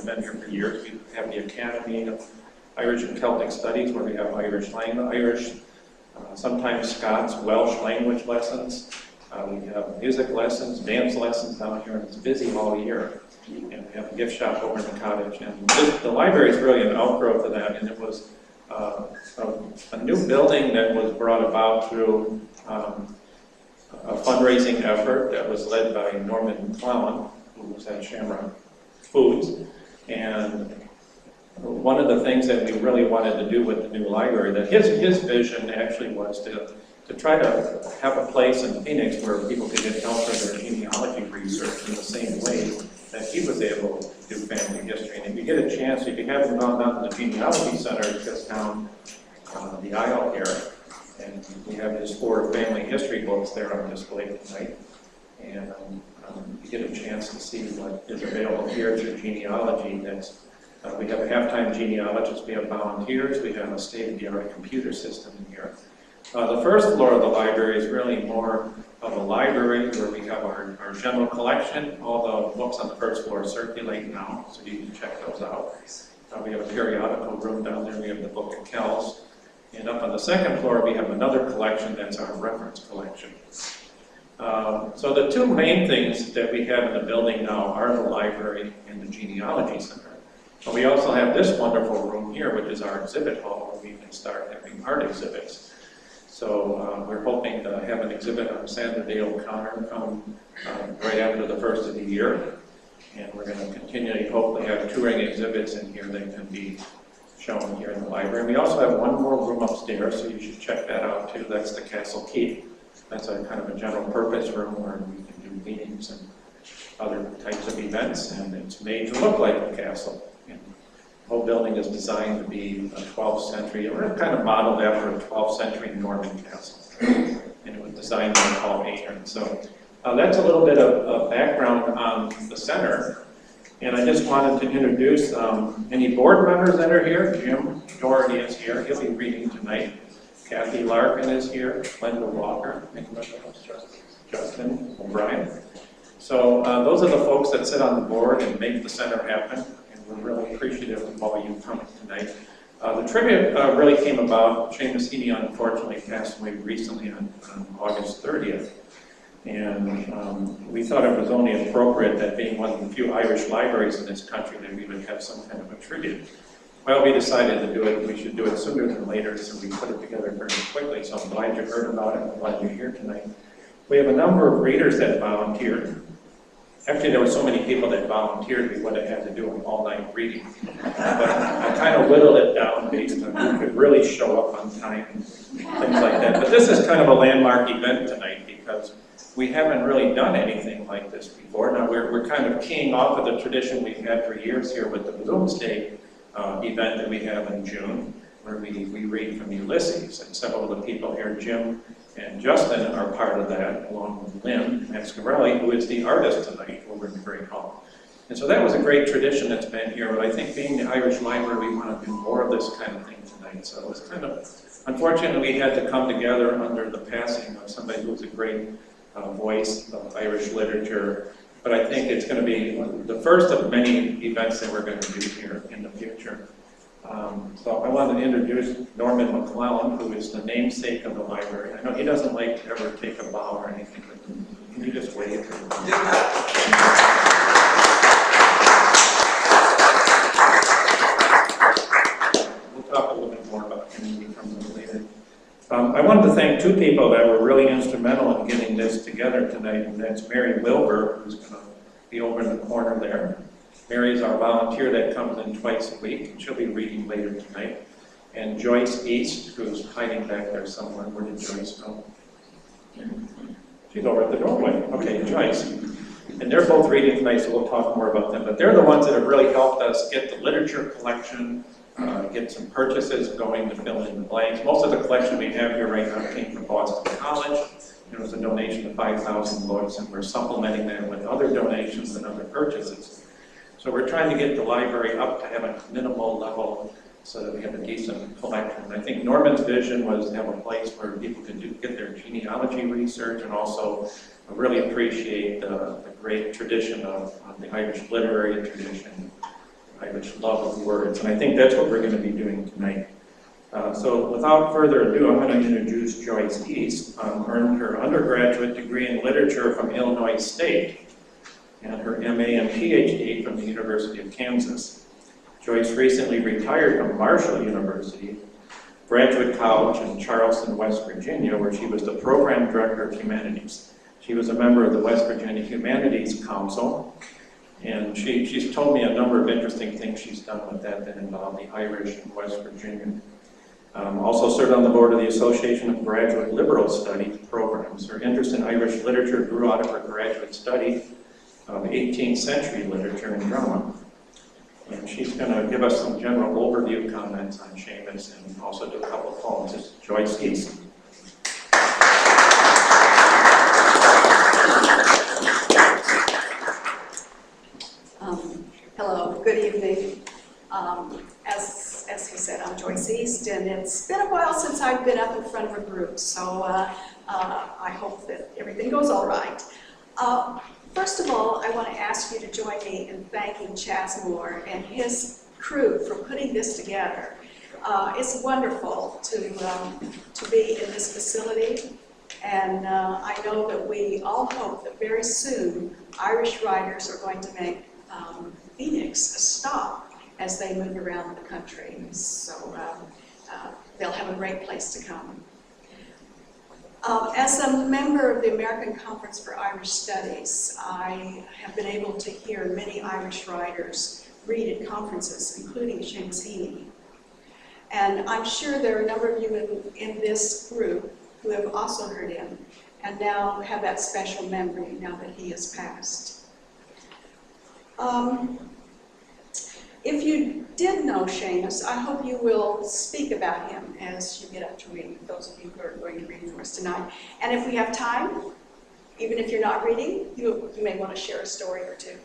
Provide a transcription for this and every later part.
have been here for years. We have the Academy of Irish and Celtic Studies, where we have Irish, sometimes Scots, Welsh language lessons. We have music lessons, dance lessons down here, and it's busy all year. And we have a gift shop over in the cottage. And the library is really an outgrowth of that, and it was a new building that was brought about through a fundraising effort that was led by Norman McClelland, who was at Shamrock Foods. And one of the things that we really wanted to do with the new library, that his vision actually was to try to have a place in Phoenix where people could get help for their genealogy research in the same way that he was able to do family history. And if you get a chance, if you haven't gone down to the genealogy center, it's just down the aisle here. And we have his 4 family history books there on display tonight. And you get a chance to see what is available here through genealogy. We have a half-time genealogist, we have volunteers, we have a state-of-the-art computer system in here. The first floor of the library is really more of a library where we have our general collection. All the books on the first floor circulate now, so you can check those out. We have a periodical room down there, we have the Book of Kells. And up on the second floor, we have another collection that's our reference collection. So the 2 main things that we have in the building now are the library and the genealogy center. But we also have this wonderful room here, which is our exhibit hall, where we can start having art exhibits. So we're hoping to have an exhibit on Sandra Day O'Connor come right after the first of the year. And we're going to continually hopefully have touring exhibits in here that can be shown here in the library. We also have one more room upstairs, so you should check that out too. That's the Castle Keep. That's a kind of a general purpose room where we can do meetings and other types of events, and it's made to look like a castle. And the whole building is designed to be a 12th century, or kind of modeled after a 12th century Norman castle. And it was designed by Paul Ahern. So that's a little bit of background on the center. And I just wanted to introduce any board members that are here. Jim Doherty is here. He'll be reading tonight. Kathy Larkin is here. Linda Walker. Justin O'Brien. So those are the folks that sit on the board and make the center happen. And we're really appreciative of all you coming tonight. The tribute really came about. Seamus Heaney unfortunately passed away recently on August 30th. And we thought it was only appropriate that being one of the few Irish libraries in this country that we would have some kind of a tribute. Well, we decided to do it, we should do it sooner than later, so we put it together very quickly. So I'm glad you heard about it, I'm glad you're here tonight. We have a number of readers that volunteered. Actually, there were so many people that volunteered, we would have had to do an all-night reading. But I kind of whittled it down based on who could really show up on time and things like that. But this is kind of a landmark event tonight because we haven't really done anything like this before. Now we're kind of keying off of the tradition we've had for years here with the Bloomsday event that we have in June, where we read from Ulysses. And several of the people here, Jim and Justin, are part of that, along with Lynn Mascarelli, who is the artist tonight over in the Great Hall. And so that was a great tradition that's been here, but I think being the Irish Library, we want to do more of this kind of thing tonight. So it was kind of, unfortunately, we had to come together under the passing of somebody who was a great voice of Irish literature. But I think it's going to be the first of many events that we're going to do here in the future. So I wanted to introduce Norman McClelland, who is the namesake of the library. I know he doesn't like to ever take a bow or anything, but can you just wave? We'll talk a little bit more about him when we come to later. I wanted to thank 2 people that were really instrumental in getting this together tonight, and that's Mary Wilbur, who's going to be over in the corner there. Mary's our volunteer that comes in twice a week, and she'll be reading later tonight. And Joyce East, who's hiding back there somewhere. Where did Joyce go? She's over at the doorway. Okay, Joyce. And they're both reading tonight, so we'll talk more about them. But they're the ones that have really helped us get the literature collection, get some purchases going to fill in the blanks. Most of the collection we have here right now came from Boston College. It was a donation of 5,000 books, and we're supplementing that with other donations and other purchases. So we're trying to get the library up to have a minimal level so that we have a decent collection. And I think Norman's vision was to have a place where people could get their genealogy research and also really appreciate the great tradition of the Irish literary tradition Irish love of words, and I think that's what we're going to be doing tonight. So without further ado, I'm going to introduce Joyce East. Earned her undergraduate degree in literature from Illinois State and her MA and PhD from the University of Kansas. Joyce recently retired from Marshall University, Graduate College in Charleston, West Virginia, where she was the Program Director of Humanities. She was a member of the West Virginia Humanities Council, and she's told me a number of interesting things she's done with that involve the Irish in West Virginia. Also served on the board of the Association of Graduate Liberal Studies programs. Her interest in Irish literature grew out of her graduate study of 18th century literature and drama. And she's going to give us some general overview comments on Seamus and also do a couple of poems. It's Joyce East. Hello, good evening. As he said, I'm Joyce East, and it's been a while since I've been up in front of a group, so I hope that everything goes all right. First of all, I want to ask you to join me in thanking Chaz Moore and his crew for putting this together. It's wonderful to be in this facility, and I know that we all hope that very soon Irish writers are going to make Phoenix a stop as they move around the country. So they'll have a great place to come. As a member of the American Conference for Irish Studies, I have been able to hear many Irish writers read at conferences, including Seamus Heaney. And I'm sure there are a number of you in this group who have also heard him and now have that special memory now that he has passed. If you did know Seamus, I hope you will speak about him as you get up to read, those of you who are going to read for us tonight. And if we have time, even if you're not reading, you may want to share a story or two.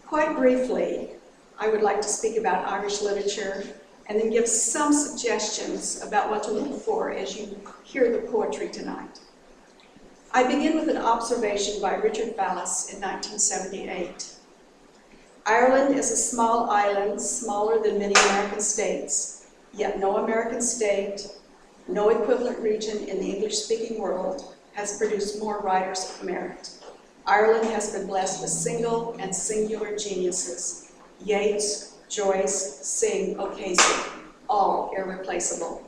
Quite briefly, I would like to speak about Irish literature and then give some suggestions about what to look for as you hear the poetry tonight. I begin with an observation by Richard Vallis in 1978. Ireland is a small island, smaller than many American states, yet no American state, no equivalent region in the English-speaking world has produced more writers of merit. Ireland has been blessed with single and singular geniuses, Yeats, Joyce, Synge, O'Casey, all irreplaceable.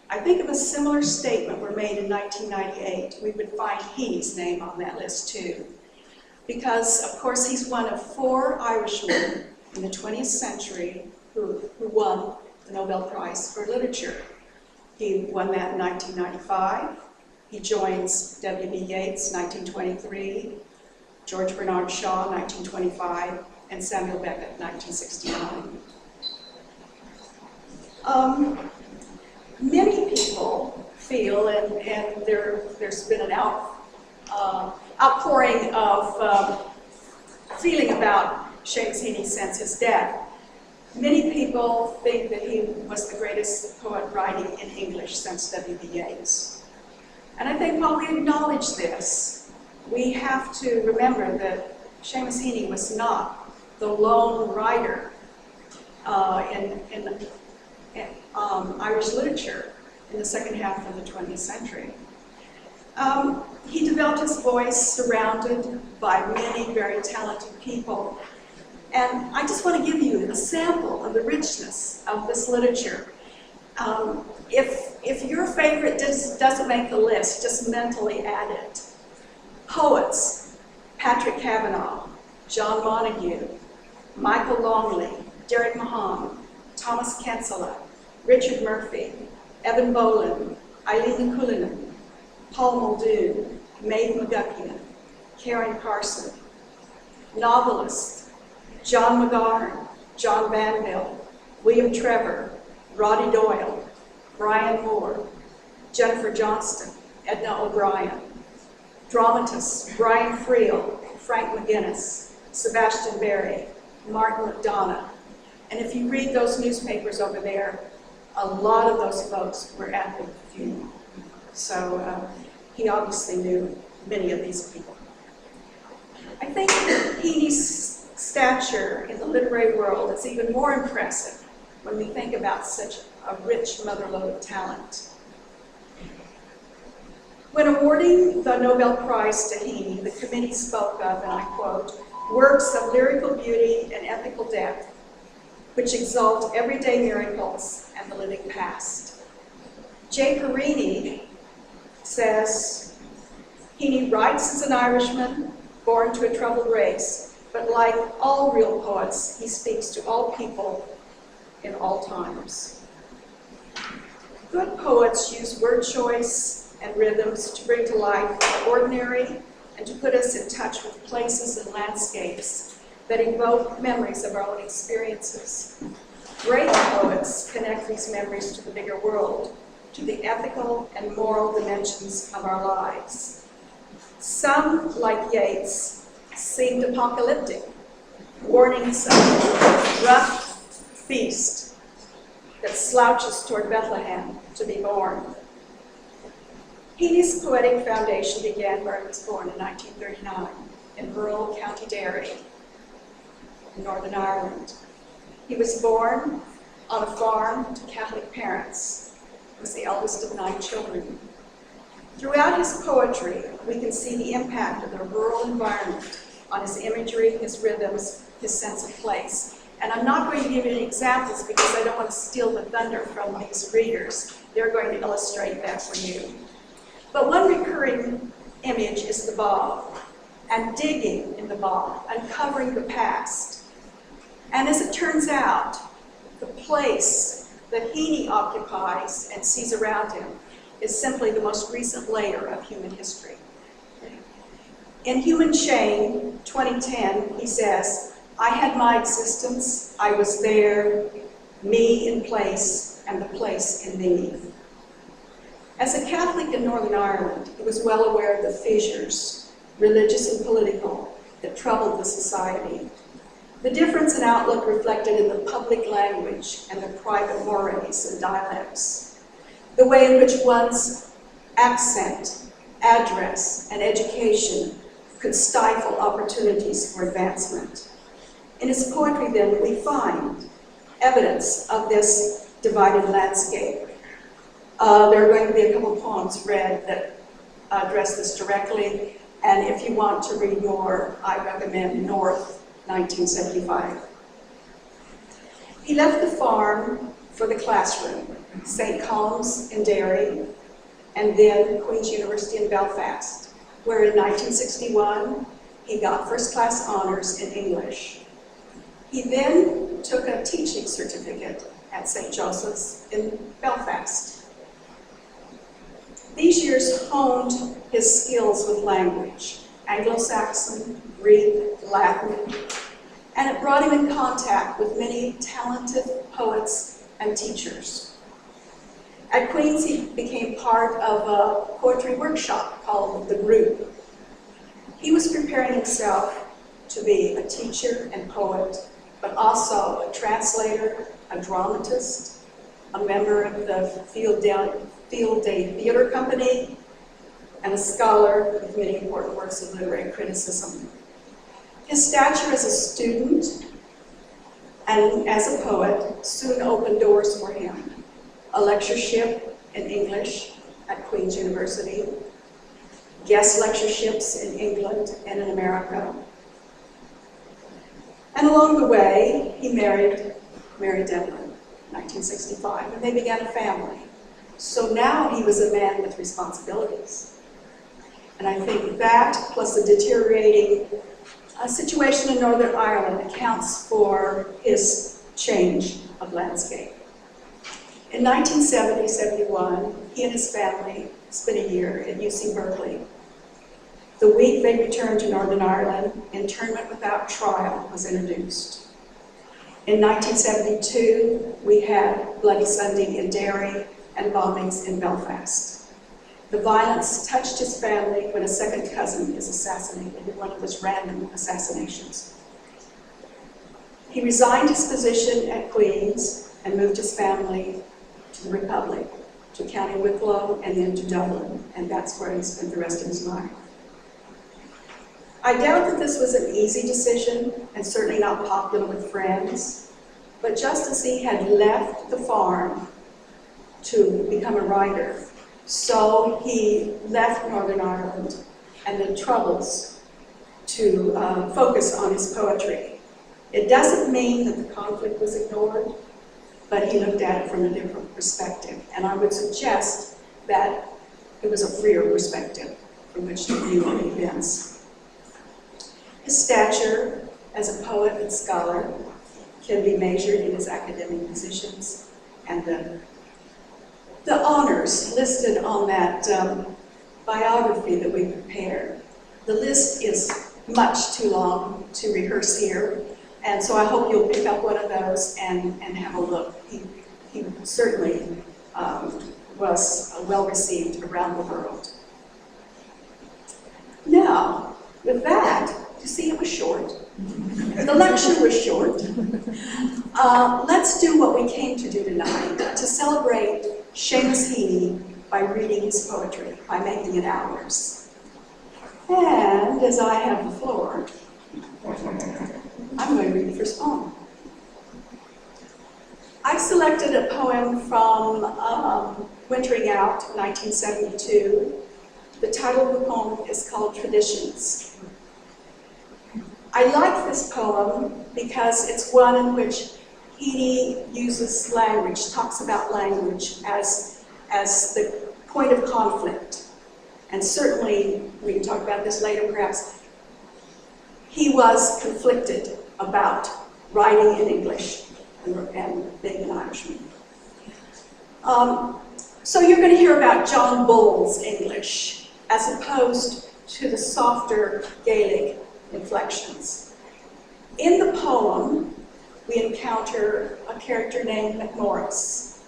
I think if a similar statement were made in 1998, we would find Heaney's name on that list too. Because, of course, he's one of 4 Irishmen in the 20th century who won the Nobel Prize for Literature. He won that in 1995. He joins W.B. Yeats, 1923, George Bernard Shaw, 1925, and Samuel Beckett, 1969. Many people feel, and there's been an outpouring of feeling about Seamus Heaney since his death. Many people think that he was the greatest poet writing in English since W.B. Yeats. And I think while we acknowledge this, we have to remember that Seamus Heaney was not the lone writer in Irish literature in the second half of the 20th century. He developed his voice surrounded by many very talented people. And I just want to give you a sample of the richness of this literature. If your favorite doesn't make the list, just mentally add it. Poets: Patrick Kavanagh, John Montague, Michael Longley, Derek Mahan, Thomas Kinsella, Richard Murphy, Evan Boland, Eileen Cullinan, Paul Muldoon, Maeve McGuckian, Karen Carson. Novelists: John McGahern, John Banville, William Trevor, Roddy Doyle, Brian Moore, Jennifer Johnston, Edna O'Brien. Dramatists: Brian Friel, Frank McGuinness, Sebastian Barry, Martin McDonough. And if you read those newspapers over there, a lot of those folks were at the funeral. So he obviously knew many of these people. I think Heaney's stature in the literary world is even more impressive when we think about such a rich motherlode of talent. When awarding the Nobel Prize to Heaney, the committee spoke of, and I quote, "works of lyrical beauty and ethical depth, which exalt everyday miracles and the living past." Jay Perini says, "Heaney writes as an Irishman, born to a troubled race, but like all real poets, he speaks to all people in all times." Good poets use word choice and rhythms to bring to life the ordinary and to put us in touch with places and landscapes that evoke memories of our own experiences. Great poets connect these memories to the bigger world, to the ethical and moral dimensions of our lives. Some, like Yeats, seemed apocalyptic, warnings of a rough beast that slouches toward Bethlehem to be born. Heaney's poetic foundation began where he was born in 1939 in rural County Derry in Northern Ireland. He was born on a farm to Catholic parents. He was the eldest of 9 children. Throughout his poetry, we can see the impact of the rural environment on his imagery, his rhythms, his sense of place. And I'm not going to give you any examples because I don't want to steal the thunder from these readers. They're going to illustrate that for you. But one recurring image is the bog, and digging in the bog, uncovering the past. And as it turns out, the place that Heaney occupies and sees around him is simply the most recent layer of human history. In Human Chain, 2010, he says, "I had my existence, I was there, me in place, and the place in me." As a Catholic in Northern Ireland, he was well aware of the fissures, religious and political, that troubled the society. The difference in outlook reflected in the public language and the private mores and dialects. The way in which one's accent, address, and education could stifle opportunities for advancement. In his poetry, then, we find evidence of this divided landscape. There are going to be a couple of poems read that address this directly, and if you want to read more, I recommend North, 1975. He left the farm for the classroom, St. Colum's in Derry, and then Queen's University in Belfast, where in 1961 he got first-class honors in English. He then took a teaching certificate at St. Joseph's in Belfast. These years honed his skills with language, Anglo-Saxon, Greek, Latin, and it brought him in contact with many talented poets and teachers. At Queen's, he became part of a poetry workshop called The Group. He was preparing himself to be a teacher and poet, but also a translator, a dramatist, a member of the Field Day Theater Company, and a scholar with many important works of literary criticism. His stature as a student and as a poet soon opened doors for him. A lectureship in English at Queen's University, guest lectureships in England and in America. And along the way, he married Mary Devlin, 1965, and they began a family. So now he was a man with responsibilities. And I think that, plus the deteriorating situation in Northern Ireland, accounts for his change of landscape. In 1970-71, he and his family spent a year at UC Berkeley. The week they returned to Northern Ireland, internment without trial was introduced. In 1972, we had Bloody Sunday in Derry and bombings in Belfast. The violence touched his family when a second cousin is assassinated in one of those random assassinations. He resigned his position at Queen's and moved his family to the Republic, to County Wicklow and then to Dublin, and that's where he spent the rest of his life. I doubt that this was an easy decision and certainly not popular with friends, but just as he had left the farm to become a writer, so he left Northern Ireland and the Troubles to focus on his poetry. It doesn't mean that the conflict was ignored, but he looked at it from a different perspective. And I would suggest that it was a freer perspective from which to view the events. His stature as a poet and scholar can be measured in his academic positions and the honors listed on that biography that we prepared. The list is much too long to rehearse here, and so I hope you'll pick up one of those and have a look. He certainly was well received around the world. Now, with that, you see it was short. The lecture was short. Let's do what we came to do tonight, to celebrate Seamus Heaney by reading his poetry, by making it ours. And as I have the floor, I'm going to read the first poem. I've selected a poem from Wintering Out, 1972. The title of the poem is called Traditions. I like this poem because it's one in which Heaney uses language, talks about language as the point of conflict. And certainly, we can talk about this later perhaps, he was conflicted about writing in English and being an Irishman. So you're going to hear about John Bull's English as opposed to the softer Gaelic inflections. In the poem, we encounter a character named McMorris.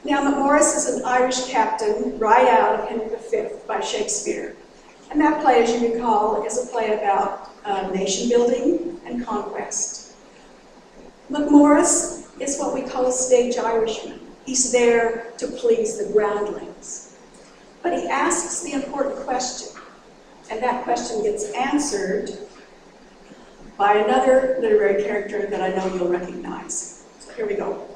Now, McMorris is an Irish captain right out of Henry V by Shakespeare. And that play, as you recall, is a play about nation building and conquest. McMorris is what we call a stage Irishman. He's there to please the groundlings. But he asks the important question, and that question gets answered by another literary character that I know you'll recognize. So here we go.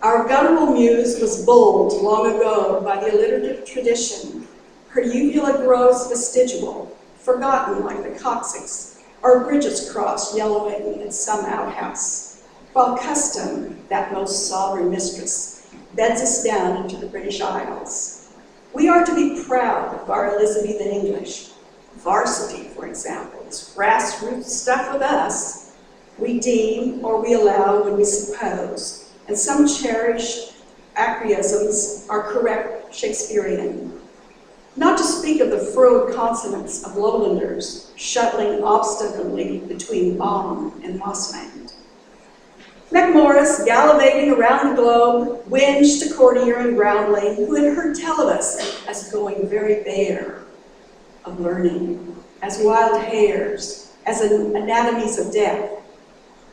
Our guttural muse was bulled long ago by the alliterative tradition. Her uvula grows vestigial, forgotten like the coccyx, or bridges crossed yellowing in some outhouse, while custom, that most sovereign mistress, beds us down into the British Isles. We are to be proud of our Elizabethan English. Varsity, for example, is grassroots stuff with us. We deem or we allow when we suppose, and some cherished acquiescence are correct Shakespearean. Not to speak of the furrowed consonants of lowlanders shuttling obstinately between Baum and Mossland. McMorris, gallivanting around the globe, whinged to courtier and groundling who had heard tell of us as going very bare of learning, as wild hares, as anatomies of death.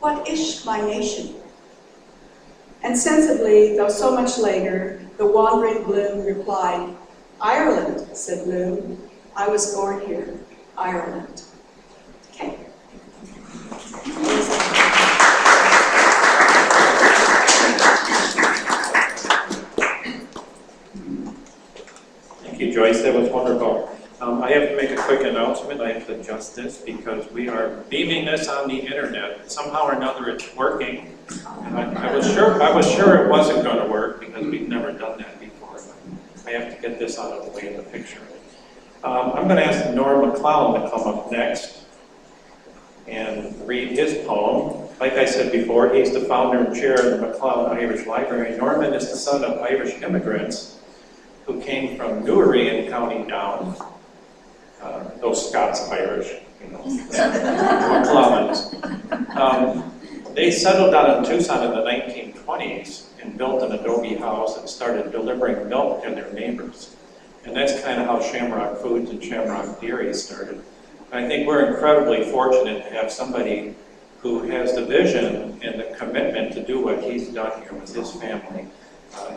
What ish my nation? And sensibly, though so much later, the wandering Bloom replied, Ireland, said Bloom. I was born here, Ireland. Okay. Thank you, Joyce. That was wonderful. I have to make a quick announcement. I have to adjust this because we are beaming this on the internet. Somehow or another, it's working. And I was sure it wasn't going to work because we've never done that before. But I have to get this out of the way in the picture. I'm going to ask Norm McClelland to come up next and read his poem. Like I said before, he's the founder and chair of the McClelland Irish Library. Norman is the son of Irish immigrants who came from Newry in County Down. Those Scots-Irish, McClellands. They settled down in Tucson in the 1920s and built an adobe house and started delivering milk to their neighbors. And that's kind of how Shamrock Foods and Shamrock Dairy started. And I think we're incredibly fortunate to have somebody who has the vision and the commitment to do what he's done here with his family.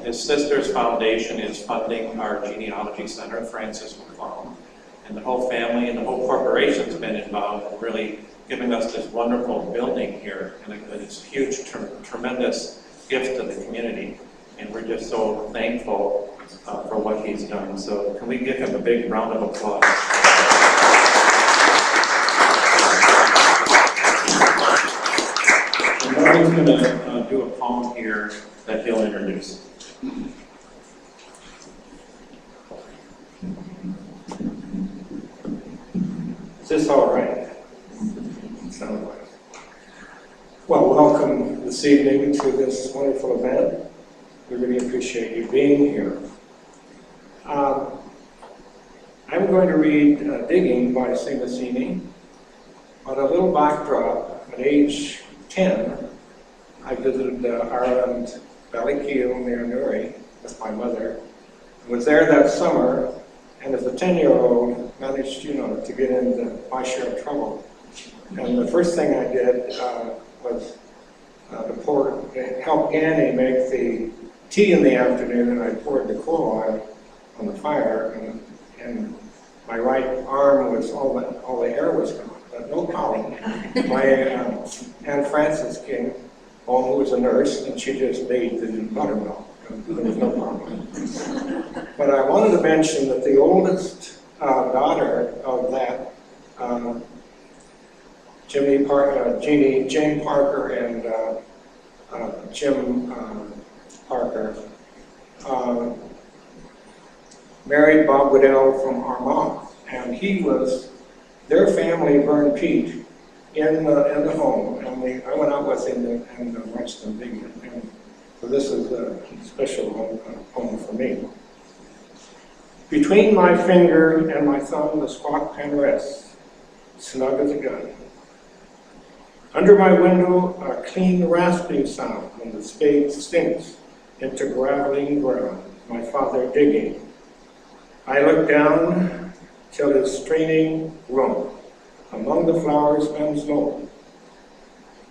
His sister's foundation is funding our genealogy center, Francis McClelland. and the whole family and the whole corporation's been involved in really giving us this wonderful building here, and it's a huge, tremendous gift to the community, and we're just so thankful for what he's done. So can we give him a big round of applause? And Marty's going to do a poem here that he'll introduce. Is this all right? Sound like. Well, welcome this evening to this wonderful event. We really appreciate you being here. I'm going to read Digging by Seamus Heaney. On a little backdrop, at age 10, I visited Ireland, Ballykeil near Newry with my mother. I was there that summer, and as a 10-year-old, managed, to get into my share of trouble. And the first thing I did was to help Annie make the tea in the afternoon, and I poured the coal oil on the fire, and my right arm was all the hair was gone, but no problem. My Aunt Frances came home, who was a nurse, and she just bathed it in buttermilk. There was no problem. But I wanted to mention that the daughter of that, Jane Parker and Jim Parker, married Bob Goodell from Armagh, and their family burned peat in the home, and I went out with him and watched them dig it. And so this is a special poem for me. Between my finger and my thumb, the squat pen rests, snug as a gun. Under my window, a clean rasping sound when the spade sinks into graveling ground, my father digging. I look down till his straining room among the flowers bends low,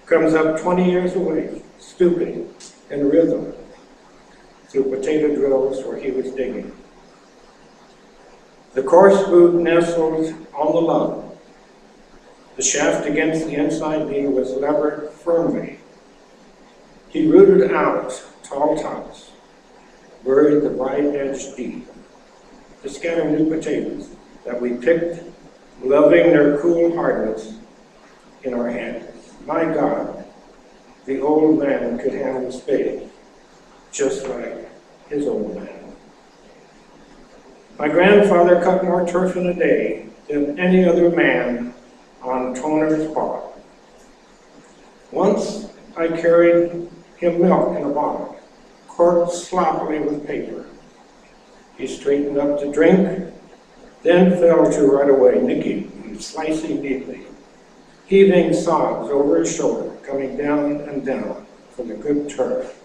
comes up 20 years away, stooping in rhythm through potato drills where he was digging. The coarse boot nestled on the lug. The shaft against the inside knee was levered firmly. He rooted out tall tops, buried the bright edge deep, to scatter new potatoes that we picked, loving their cool hardness in our hands. My God, the old man could handle a spade, just like his old man. My grandfather cut more turf in a day than any other man on Toner's bog. Once I carried him milk in a bottle, corked sloppily with paper. He straightened up to drink, then fell to right away, nicking and slicing neatly, heaving sobs over his shoulder, coming down and down for the good turf,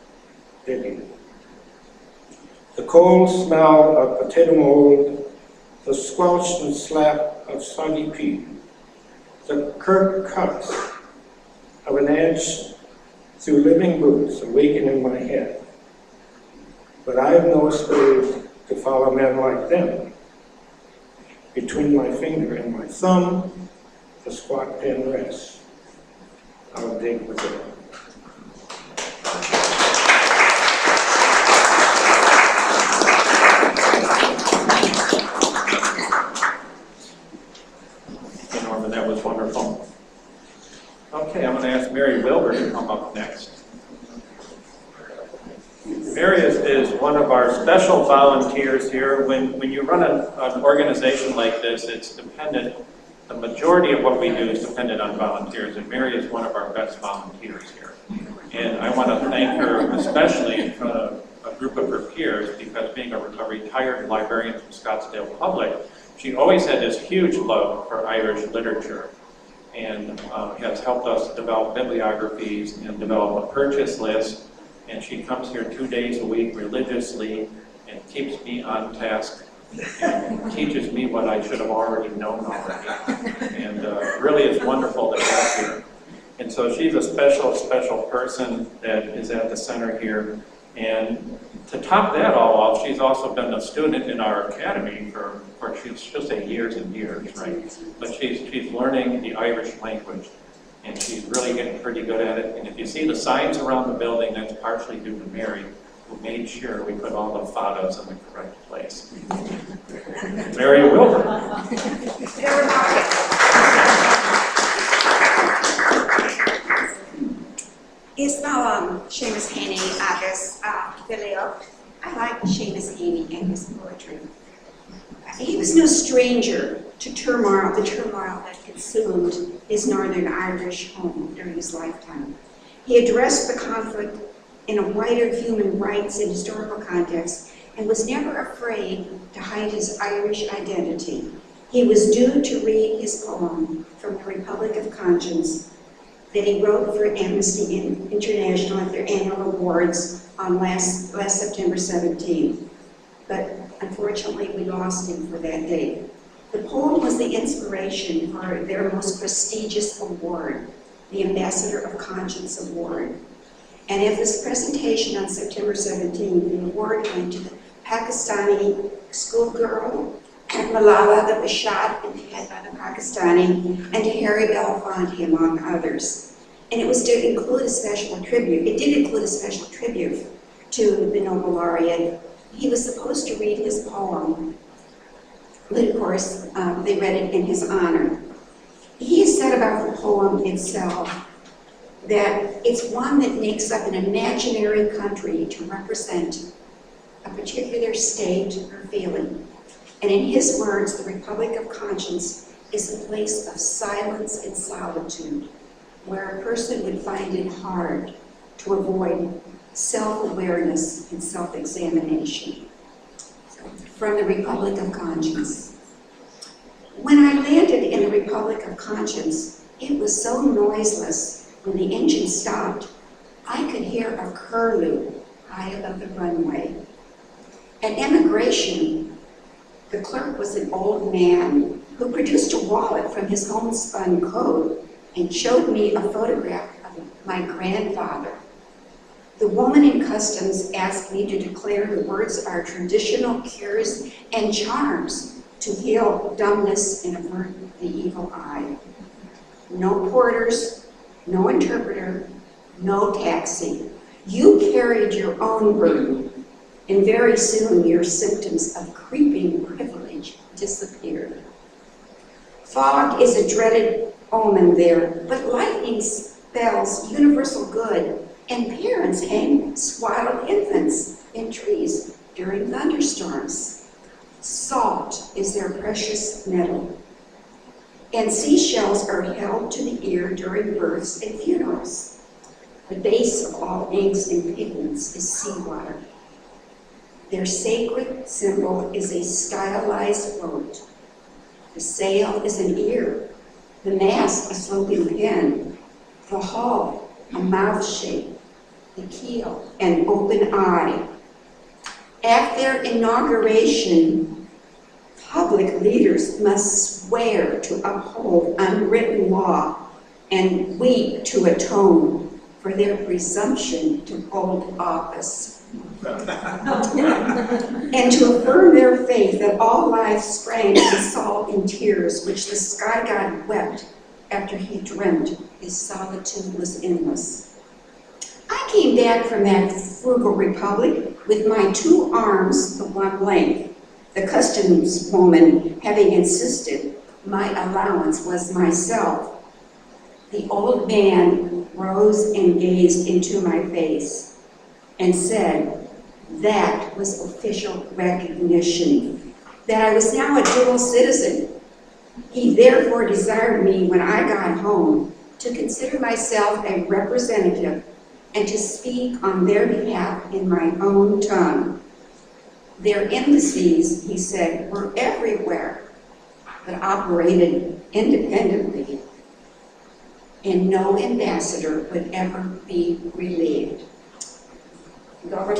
digging. The cold smell of potato mold, the squelch and slap of soggy peat, the curt cuts of an edge through living boots awaken in my head. But I have no spade to follow men like them. Between my finger and my thumb, the squat pen rests. I'll dig with it. Hey Norman, that was wonderful. Okay, I'm going to ask Mary Wilbur to come up next. Mary is one of our special volunteers here. When you run an organization like this, it's dependent, the majority of what we do is dependent on volunteers, and Mary is one of our best volunteers here. And I want to thank her especially in front of a group of her peers, because being a retired librarian from Scottsdale Public, she always had this huge love for Irish literature, and has helped us develop bibliographies and develop a purchase list. And she comes here 2 days a week religiously and keeps me on task and teaches me what I should have already known already. And really it's wonderful to have here. And so she's a special person that is at the center here. And To top that all off, she's also been a student in our academy for she'll say years and years, right? But she's learning the Irish language, and she's really getting pretty good at it. And if you see the signs around the building, that's partially due to Mary, who made sure we put all the fadas in the correct place. Mary Wilbur. Is now Seamus Heaney agus Filio. I like Seamus Heaney and his poetry. He was no stranger to turmoil, the turmoil that consumed his Northern Irish home during his lifetime. He addressed the conflict in a wider human rights and historical context and was never afraid to hide his Irish identity. He was due to read his poem from the Republic of Conscience that he wrote for Amnesty International at their annual awards on last September 17th. But unfortunately, we lost him for that date. The poem was the inspiration for their most prestigious award, the Ambassador of Conscience Award. And at this presentation on September 17th, the award went to the Pakistani schoolgirl, Malala, that was shot in the head by the Pakistani, and to Harry Belafonte, among others. And it was to include a special tribute. It did include a special tribute to the Nobel laureate. He was supposed to read his poem, but of course, they read it in his honor. He said about the poem itself that it's one that makes up an imaginary country to represent a particular state or feeling. And in his words, the Republic of Conscience is a place of silence and solitude, where a person would find it hard to avoid self-awareness and self-examination. From the Republic of Conscience. When I landed in the Republic of Conscience, it was so noiseless. When the engine stopped, I could hear a curlew high above the runway. At immigration, the clerk was an old man who produced a wallet from his homespun coat and showed me a photograph of my grandfather. The woman in customs asked me to declare the words of our traditional cures and charms to heal dumbness and avert the evil eye. No porters, no interpreter, no taxi. You carried your own burden, and very soon your symptoms of creeping privilege disappeared. Fog is a dreaded omen there, but lightning spells universal good, and parents hang swaddled infants in trees during thunderstorms. Salt is their precious metal, and seashells are held to the ear during births and funerals. The base of all inks and pigments is seawater. Their sacred symbol is a stylized boat. The sail is an ear, the mast a sloping pin, the hull a mouth shape, the keel an open eye. At their inauguration, public leaders must swear to uphold unwritten law and weep to atone for their presumption to hold office. And to affirm their faith that all life sprang from salt and tears, which the sky god wept after he dreamt his solitude was endless. I came back from that frugal republic with my 2 arms of one length, the customs woman having insisted my allowance was myself. The old man rose and gazed into my face and said, that was official recognition, that I was now a dual citizen. He therefore desired me, when I got home, to consider myself a representative and to speak on their behalf in my own tongue. Their embassies, he said, were everywhere, but operated independently, and no ambassador would ever be relieved. Government.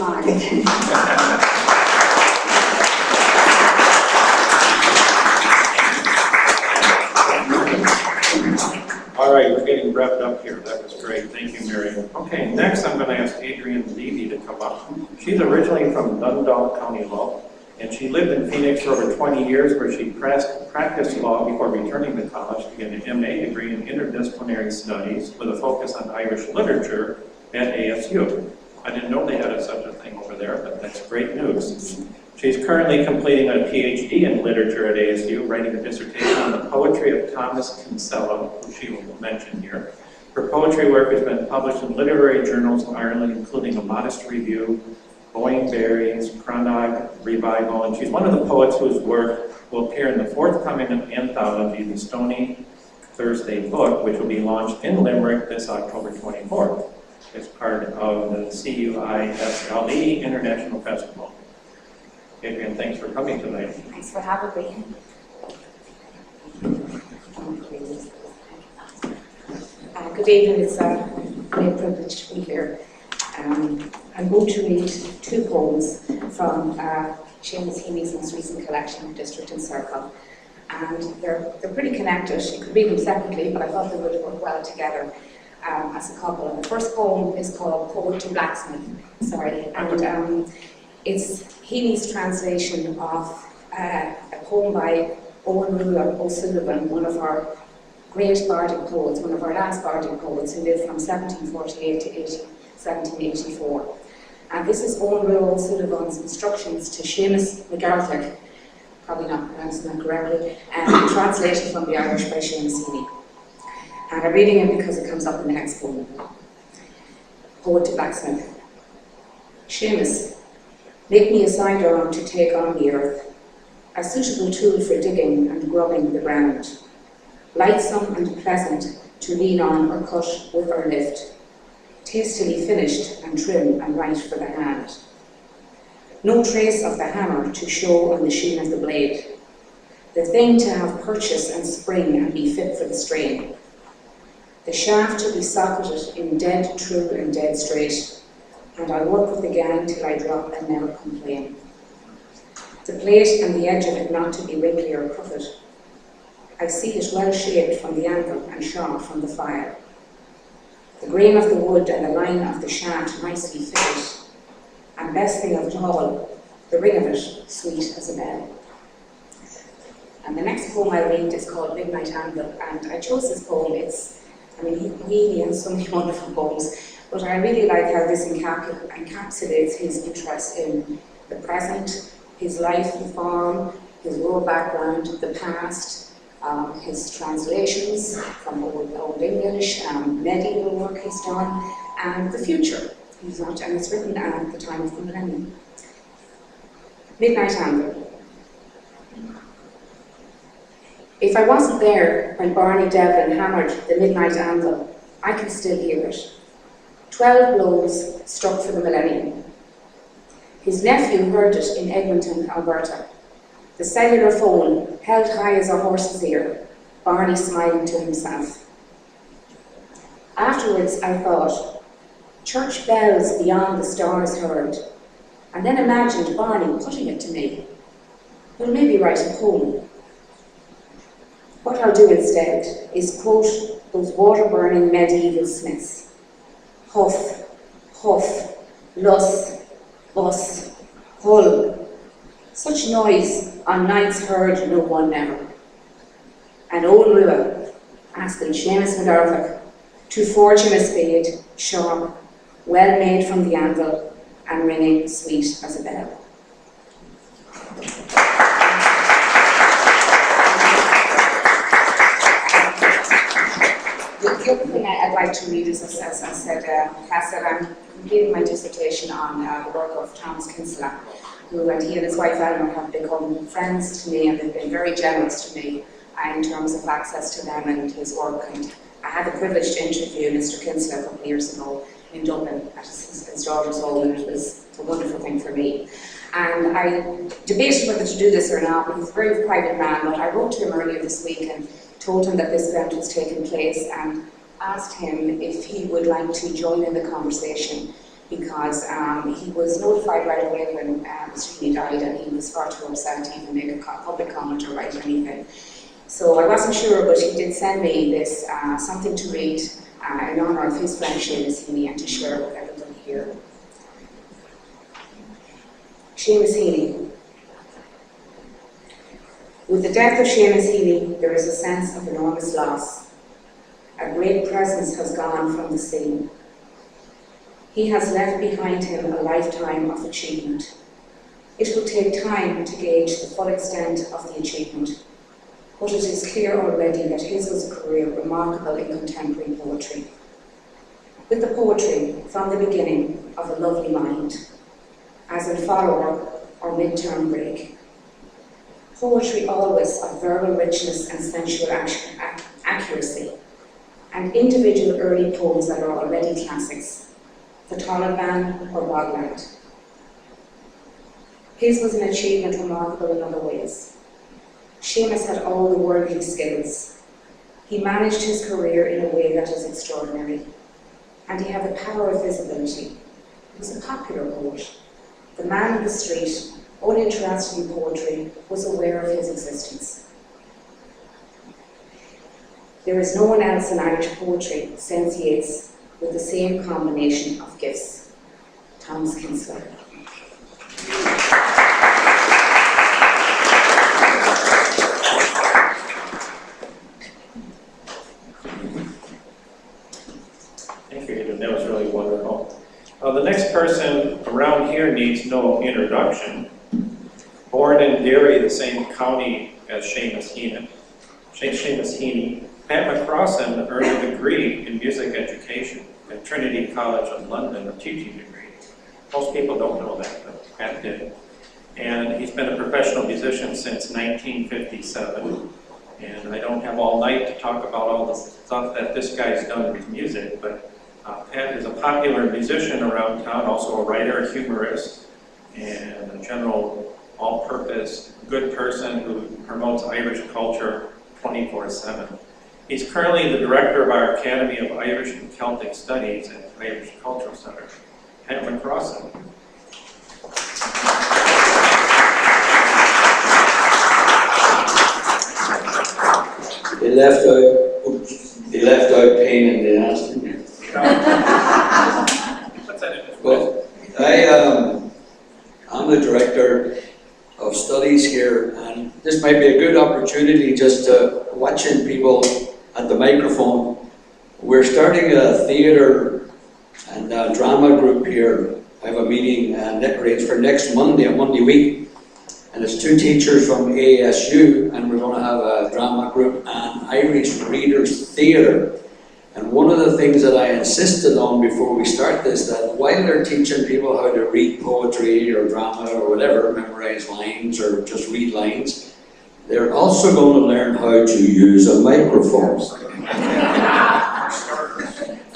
All right, we're getting wrapped up here. That was great. Thank you, Mary. Okay, next I'm going to ask Adrienne Levy to come up. She's originally from Dundalk County Law, and she lived in Phoenix for over 20 years where she practiced law before returning to college to get an MA degree in interdisciplinary studies with a focus on Irish literature at ASU. I didn't know they had such a thing over there, but that's great news. She's currently completing a PhD in literature at ASU, writing a dissertation on the poetry of Thomas Kinsella, who she will mention here. Her poetry work has been published in literary journals in Ireland, including A Modest Review, Boyne Berries, Cranach, Revival, and she's one of the poets whose work will appear in the forthcoming anthology, The Stony Thursday Book, which will be launched in Limerick this October 24th as part of the CUISLE International Festival. Adrienne, thanks for coming tonight. Thanks for having me. Good evening, it's a great privilege to be here. I'm going to read two poems from Seamus Heaney's most recent collection, District and Circle. And they're pretty connected. You could read them separately, but I thought they would work well together as a couple. And the first poem is called Poet to Blacksmith, and it's Heaney's translation of a poem by Owen Ruler O'Sullivan, one of our great bardic poets, one of our last bardic poets who lived from 1748 to 1784. And this is Owen Ruler O'Sullivan's instructions to Seamus McArthur, probably not pronouncing that correctly, translated from the Irish by Seamus Heaney. And I'm reading it because it comes up in the next poem. Poet to Blacksmith. Seamus, make me a sidearm to take on the earth, a suitable tool for digging and grubbing the ground, lightsome and pleasant to lean on or cut with or lift, tastily finished and trim and right for the hand. No trace of the hammer to show on the sheen of the blade, the thing to have purchase and spring and be fit for the strain, the shaft to be socketed in dead true and dead straight, and I'll work with the gang till I drop and never complain. The plate and the edge of it not to be wrinkly or crooked. I see it well shaped from the anvil and sharp from the fire. The grain of the wood and the line of the shaft nicely fitted, and best thing of it all, the ring of it sweet as a bell. And the next poem I read is called Midnight Anvil, and I chose this poem. He has so many wonderful poems, but I really like how this encapsulates his interest in the present, his life in farm, his rural background, the past, his translations from Old English, medieval work he's done, and the future. And it's written at the time of the millennium. Midnight Anvil. If I wasn't there when Barney Devlin hammered the midnight anvil, I can still hear it. 12 blows struck for the millennium. His nephew heard it in Edmonton, Alberta. The cellular phone held high as a horse's ear, Barney smiling to himself. Afterwards, I thought, church bells beyond the stars heard, and then imagined Barney putting it to me. Well, maybe write a poem. What I'll do instead is quote those water-burning medieval smiths. Huff, huff, luss, bus, hull. Such noise on nights heard no one never. And old Rua asking Seamus McArthur to forge him a spade, sharp, well made from the anvil, and ringing sweet as a bell. The other thing I'd like to read is, as I said, Cass said, I'm completing my dissertation on the work of Thomas Kinsella, who he and his wife Eleanor have become friends to me, and they've been very generous to me in terms of access to them and his work. And I had the privilege to interview Mr. Kinsella a couple of years ago in Dublin at his daughter's home, and it was a wonderful thing for me. And I debated whether to do this or not. He's a very private man, but I wrote to him earlier this week and told him that this event was taking place and asked him if he would like to join in the conversation, because he was notified right away when Mr. Heaney died, and he was far too upset to even make a public comment or write anything. So I wasn't sure, but he did send me this, something to read, in honour of his friend Seamus Heaney and to share it with everybody here. Seamus Heaney. With the death of Seamus Heaney, there is a sense of enormous loss. A great presence has gone from the scene. He has left behind him a lifetime of achievement. It will take time to gauge the full extent of the achievement, but it is clear already that his was a career remarkable in contemporary poetry. With the poetry, from the beginning, of a lovely mind, as in follower or midterm break. Poetry always of verbal richness and sensual accuracy, and individual early poems that are already classics, the Taliban or Bogland. His was an achievement remarkable in other ways. Seamus had all the worldly skills. He managed his career in a way that is extraordinary, and he had the power of visibility. He was a popular poet. The man in the street, uninterested in poetry, was aware of his existence. There is no one else in Irish poetry since Yeats with the same combination of gifts. Thomas Kinsler. Thank you, Adrian. That was really wonderful. The next person around here needs no introduction. Born in Derry, the same county as Seamus Heaney, Pat McCrossan earned a degree in music education at Trinity College of London, a teaching degree. Most people don't know that, but Pat did. And he's been a professional musician since 1957. And I don't have all night to talk about all the stuff that this guy's done with music, but Pat is a popular musician around town, also a writer, a humorist, and a general all-purpose good person who promotes Irish culture 24/7. He's currently the director of our Academy of Irish and Celtic Studies at Irish Cultural Center. Pat McCrossan. He left out pain in the ass, didn't he? Well, I'm the director of studies here, and this might be a good opportunity just to watching people at the microphone. We're starting a theatre and a drama group here. I have a meeting arranged for next Monday, a Monday week, and it's 2 teachers from ASU, and we're going to have a drama group and Irish Readers Theatre. And one of the things that I insisted on before we start this, that while they're teaching people how to read poetry or drama or whatever, memorize lines or just read lines, they're also going to learn how to use a microphone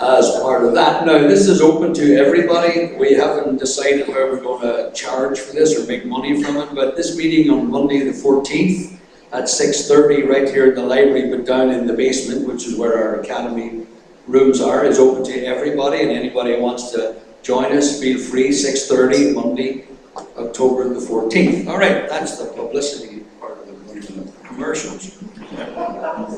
as part of that. Now, this is open to everybody. We haven't decided how we're going to charge for this or make money from it, but this meeting on Monday the 14th at 6:30 right here in the library, but down in the basement, which is where our academy rooms are, is open to everybody, and anybody who wants to join us, feel free. 6:30 Monday, October the 14th. All right, that's the publicity part of the commercials.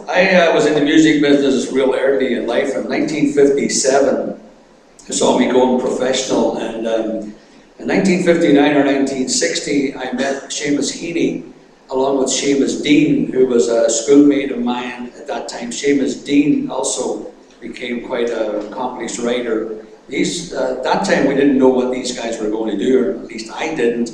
I was in the music business real early in life. In 1957, you saw me going professional, and in 1959 or 1960, I met Seamus Heaney, along with Seamus Dean, who was a schoolmate of mine at that time. Seamus Dean also became quite an accomplished writer. That time we didn't know what these guys were going to do, or at least I didn't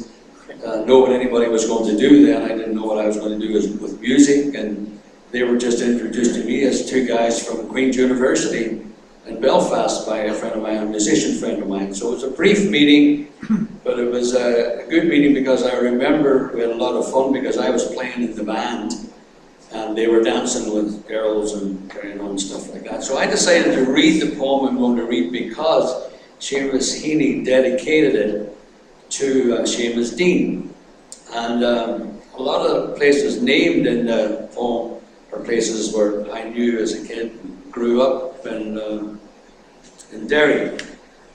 know what anybody was going to do then. I didn't know what I was going to do with music, and they were just introduced to me as 2 guys from Queen's University in Belfast by a friend of mine, a musician friend of mine. So it was a brief meeting, but it was a good meeting because I remember we had a lot of fun because I was playing in the band and they were dancing with girls and carrying on stuff like that. So I decided to read the poem I'm going to read because Seamus Heaney dedicated it to Seamus Dean. And a lot of places named in the poem are places where I knew as a kid, grew up in Derry,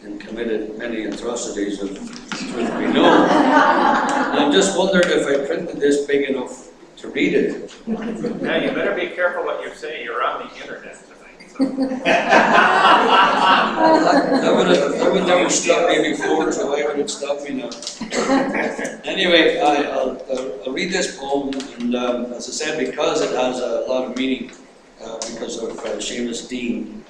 and committed many atrocities of truth be known. And I'm just wondering if I printed this big enough to read it. Now, you better be careful what you say. You're on the internet tonight. That would never stop me before, so why would it stop me now? Anyway, I'll read this poem, and as I said, because it has a lot of meaning, because of Seamus Dean.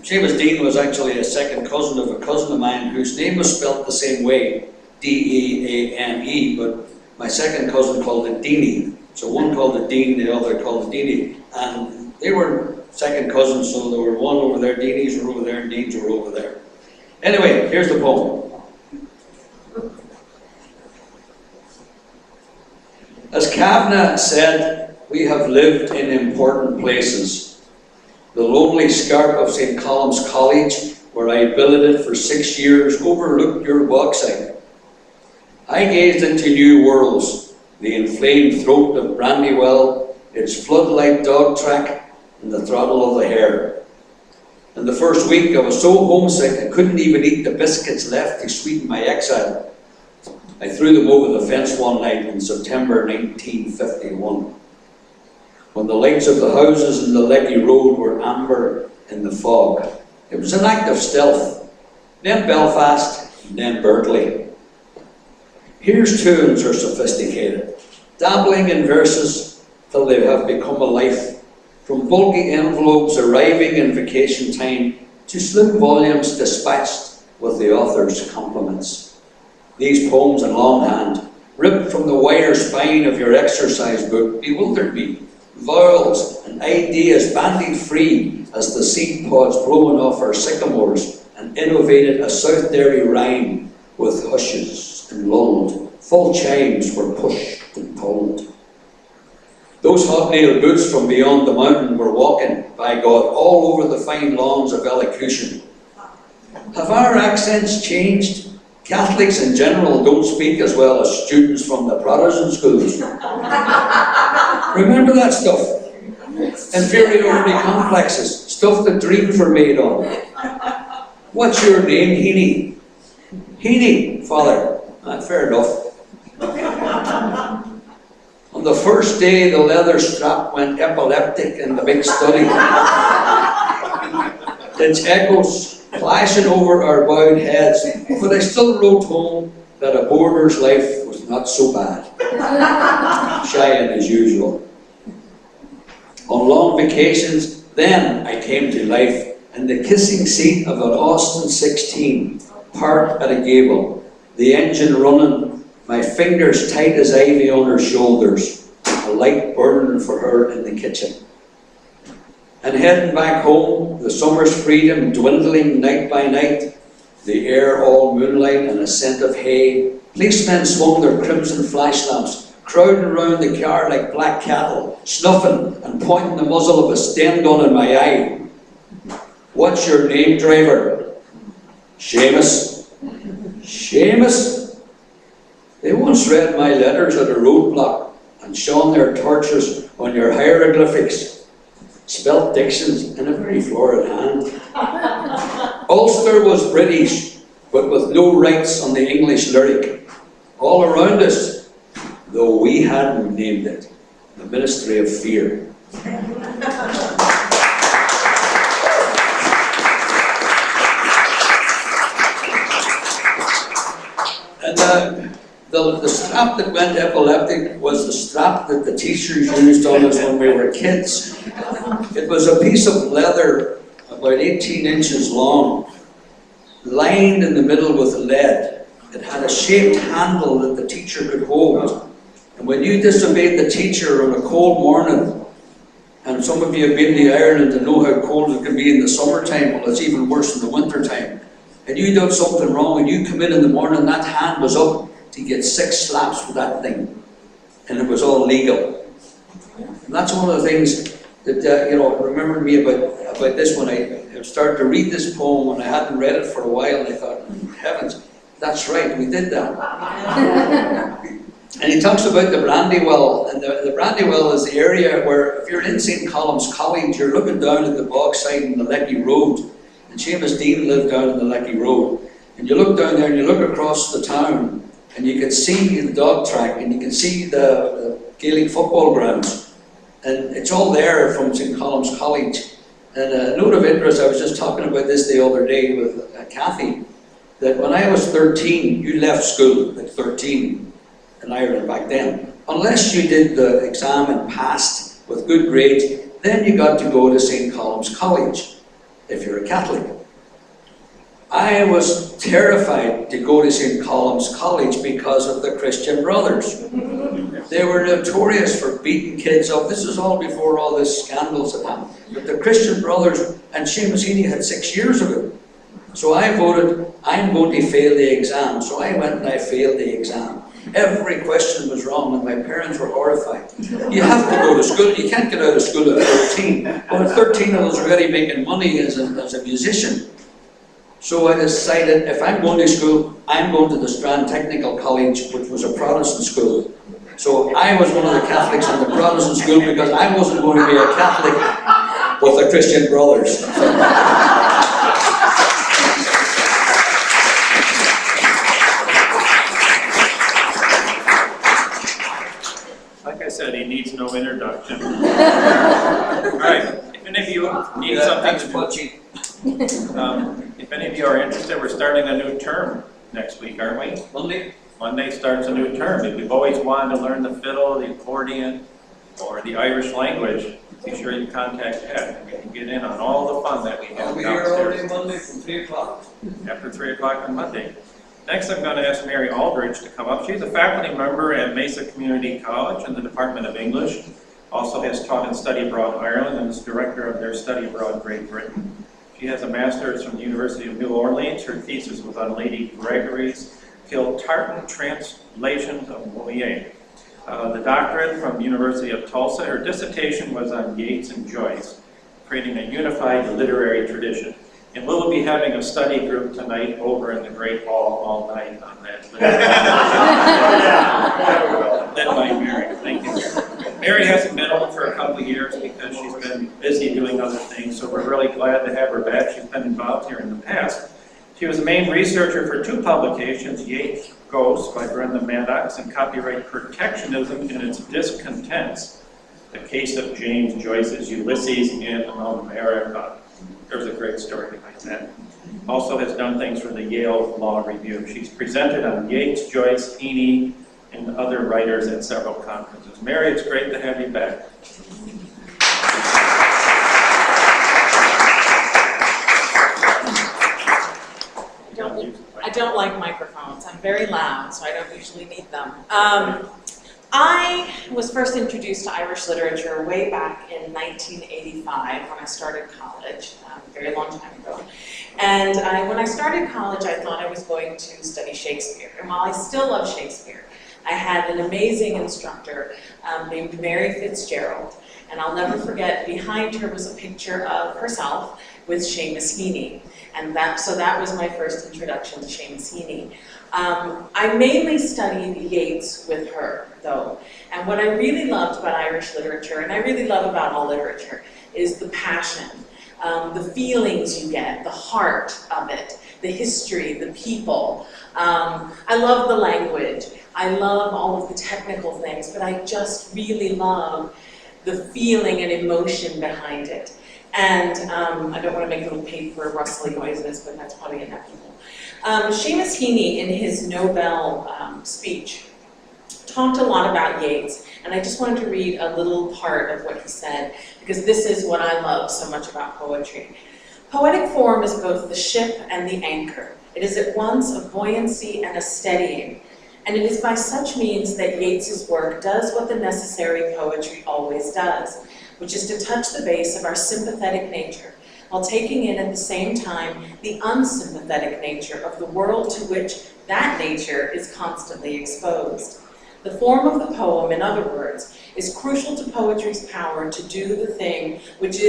Seamus Dean was actually a second cousin of a cousin of mine whose name was spelt the same way, D-E-A-N-E, but my second cousin called it Deanie. So one called it Dean, the other called it Deanie. And they were second cousins, so there were one over there, Deanies were over there, and Deans were over there. Anyway, here's the poem. As Kavanagh said, we have lived in important places. The lonely scarp of St. Colum's College, where I billeted for 6 years, overlooked your bauxite. I gazed into new worlds, the inflamed throat of Brandywell, its floodlight dog track, and the throttle of the hare. In the first week, I was so homesick I couldn't even eat the biscuits left to sweeten my exile. I threw them over the fence one night in September 1951, when the lights of the houses in the Leggy Road were amber in the fog. It was an act of stealth, then Belfast, and then Berkeley. Here's tunes are sophisticated, dabbling in verses till they have become a life, from bulky envelopes arriving in vacation time to slim volumes dispatched with the author's compliments. These poems in longhand, ripped from the wire spine of your exercise book, bewildered me. Vowels and ideas bandied free as the seed pods blown off our sycamores, and innovated a South Derry rhyme with hushes and lulled. Full chimes were pushed and pulled. Those hobnail boots from beyond the mountain were walking, by God, all over the fine lawns of elocution. Have our accents changed? Catholics in general don't speak as well as students from the Protestant schools. Remember that stuff? Inferiority complexes, stuff that dreams were made on. What's your name, Heaney? Heaney, Father. Fair enough. On the first day, the leather strap went epileptic in the big study. Its echoes clashing over our bowed heads, but I still wrote home that a boarder's life was not so bad. Shying as usual. On long vacations, then I came to life in the kissing seat of an Austin 16, parked at a gable, the engine running, my fingers tight as ivy on her shoulders, a light burning for her in the kitchen. And heading back home, the summer's freedom dwindling night by night, the air all moonlight and a scent of hay. Policemen swung their crimson flash lamps, crowding round the car like black cattle, snuffing and pointing the muzzle of a Sten gun in my eye. What's your name, driver? Seamus. Seamus? They once read my letters at a roadblock and shone their torches on your hieroglyphics, spelt dictions in a very florid hand. Ulster was British, but with no rights on the English lyric. All around us, though we hadn't named it, the Ministry of Fear. And the strap that went epileptic was the strap that the teachers used on us when we were kids. It was a piece of leather about 18 inches long, lined in the middle with lead. It had a shaped handle that the teacher could hold. And when you disobeyed the teacher on a cold morning, and some of you have been to Ireland and know how cold it can be in the summertime, well, it's even worse in the wintertime, and you did something wrong and you come in the morning, that hand was up to get 6 slaps with that thing, and it was all legal. And that's one of the things that remembered me about this when I started to read this poem, and I hadn't read it for a while, and I thought, heavens, that's right, we did that. And he talks about the Brandywell, and the Brandywell is the area where, if you're in St. Colum's College, you're looking down at the bogside in the Lecky Road, and Seamus Dean lived down in the Lecky Road, and you look down there and you look across the town, and you can see the dog track, and you can see the Gaelic football grounds, and it's all there from St. Colum's College. And a note of interest, I was just talking about this the other day with Kathy, that when I was 13, you left school at 13 in Ireland back then. Unless you did the exam and passed with good grades, then you got to go to St. Colum's College, if you're a Catholic. I was terrified to go to St. Colum's College because of the Christian Brothers. They were notorious for beating kids up. This was all before all this scandals had happened. But the Christian Brothers, and Seamus Heaney had 6 years of it. So I voted, I'm going to fail the exam. So I went and I failed the exam. Every question was wrong, and my parents were horrified. You have to go to school. You can't get out of school at 13. But at 13, I was already making money as a musician. So I decided, if I'm going to school, I'm going to the Strand Technical College, which was a Protestant school. So I was one of the Catholics in the Protestant school because I wasn't going to be a Catholic with the Christian Brothers. Like I said, he needs no introduction. All right, if any of you need something to if any of you are interested, we're starting a new term next week, aren't we? Monday. Monday starts a new term. If you've always wanted to learn the fiddle, the accordion, or the Irish language, be sure you contact Ed. We can get in on all the fun that we have I'll be here all day downstairs Monday from 3 o'clock. after 3 o'clock on Monday. Next, I'm going to ask Mary Aldridge to come up. She's a faculty member at Mesa Community College in the Department of English. Also has taught in Study Abroad Ireland and is director of their Study Abroad Great Britain. She has a master's from the University of New Orleans. Her thesis was on Lady Gregory's Kiltartan translation of Molière. The doctorate from the University of Tulsa. Her dissertation was on Yeats and Joyce, creating a unified literary tradition. And we'll be having a study group tonight over in the Great Hall all night on that. Led by Mary. Thank you. Mary hasn't been home for a couple of years because she's been busy doing other things, so we're really glad to have her back. She's been involved here in the past. She was the main researcher for 2 publications, Yeats Ghosts by Brenda Maddox and Copyright Protectionism and Its Discontents, the case of James Joyce's Ulysses in America. There's a great story behind that. Also has done things for the Yale Law Review. She's presented on Yeats, Joyce, Heaney, and other writers at several conferences. Mary, it's great to have you back. I don't like microphones. I'm very loud, so I don't usually need them. I was first introduced to Irish literature way back in 1985 when I started college, a very long time ago. And when I started college, I thought I was going to study Shakespeare. And while I still love Shakespeare, I had an amazing instructor named Mary Fitzgerald. And I'll never forget, behind her was a picture of herself with Seamus Heaney. And so that was my first introduction to Seamus Heaney. I mainly studied Yeats with her, though. And what I really loved about Irish literature, and I really love about all literature, is the passion, the feelings you get, the heart of it, the history, the people. I love the language. I love all of the technical things, but I just really love the feeling and emotion behind it. And I don't want to make little paper rustling noises, but that's probably inevitable. Seamus Heaney, in his Nobel speech, talked a lot about Yeats, and I just wanted to read a little part of what he said, because this is what I love so much about poetry. Poetic form is both the ship and the anchor. It is at once a buoyancy and a steadying, and it is by such means that Yeats's work does what the necessary poetry always does, which is to touch the base of our sympathetic nature, while taking in at the same time the unsympathetic nature of the world to which that nature is constantly exposed. The form of the poem, in other words, is crucial to poetry's power to do the thing which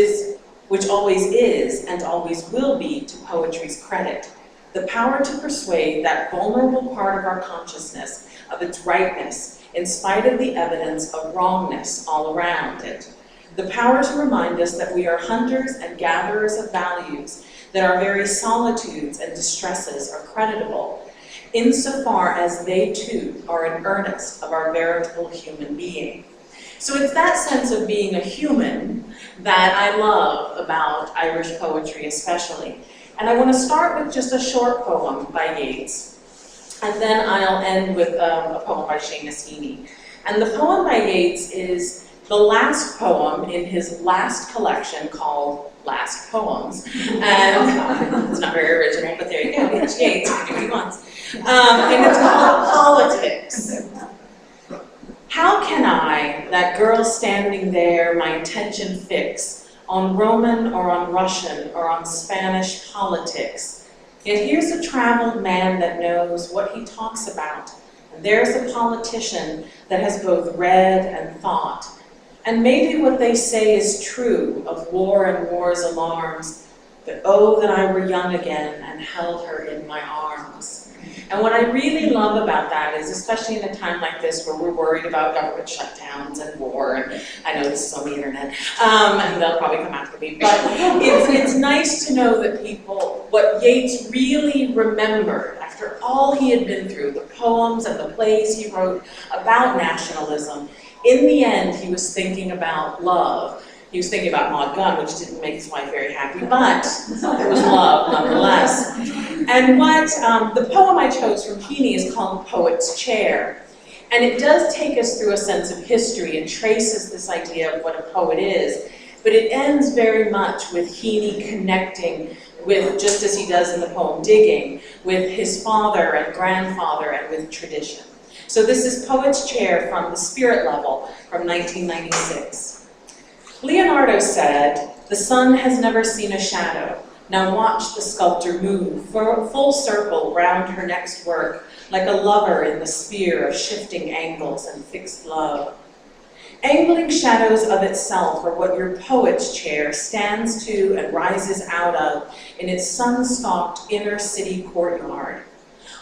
always is and always will be to poetry's credit. The power to persuade that vulnerable part of our consciousness of its rightness in spite of the evidence of wrongness all around it. The power to remind us that we are hunters and gatherers of values, that our very solitudes and distresses are creditable, insofar as they too are an earnest of our veritable human being. So it's that sense of being a human that I love about Irish poetry especially. And I want to start with just a short poem by Yeats, and then I'll end with a poem by Seamus Heaney. And the poem by Yeats is the last poem in his last collection called Last Poems. And it's not very original, but there you go, it's Yeats, he can do what he wants. And it's called Politics. How can I, that girl standing there, my attention fix on Roman or on Russian or on Spanish politics? Yet here's a traveled man that knows what he talks about. And there's a politician that has both read and thought. And maybe what they say is true of war and war's alarms, but oh, that I were young again and held her in my arms. And what I really love about that is, especially in a time like this where we're worried about government shutdowns and war, and I know this is on the internet, and they'll probably come after me, but it's nice to know that people, what Yeats really remembered after all he had been through, the poems and the plays he wrote about nationalism, in the end he was thinking about love. He was thinking about Maud Gunn, which didn't make his wife very happy, but it was love nonetheless. And what the poem I chose from Heaney is called Poet's Chair. And it does take us through a sense of history and traces this idea of what a poet is. But it ends very much with Heaney connecting with, just as he does in the poem Digging, with his father and grandfather and with tradition. So this is Poet's Chair from The Spirit Level from 1996. Leonardo said, "The sun has never seen a shadow. Now watch the sculptor move for a full circle round her next work, like a lover in the sphere of shifting angles and fixed love. Angling shadows of itself are what your poet's chair stands to and rises out of in its sun-stalked inner city courtyard.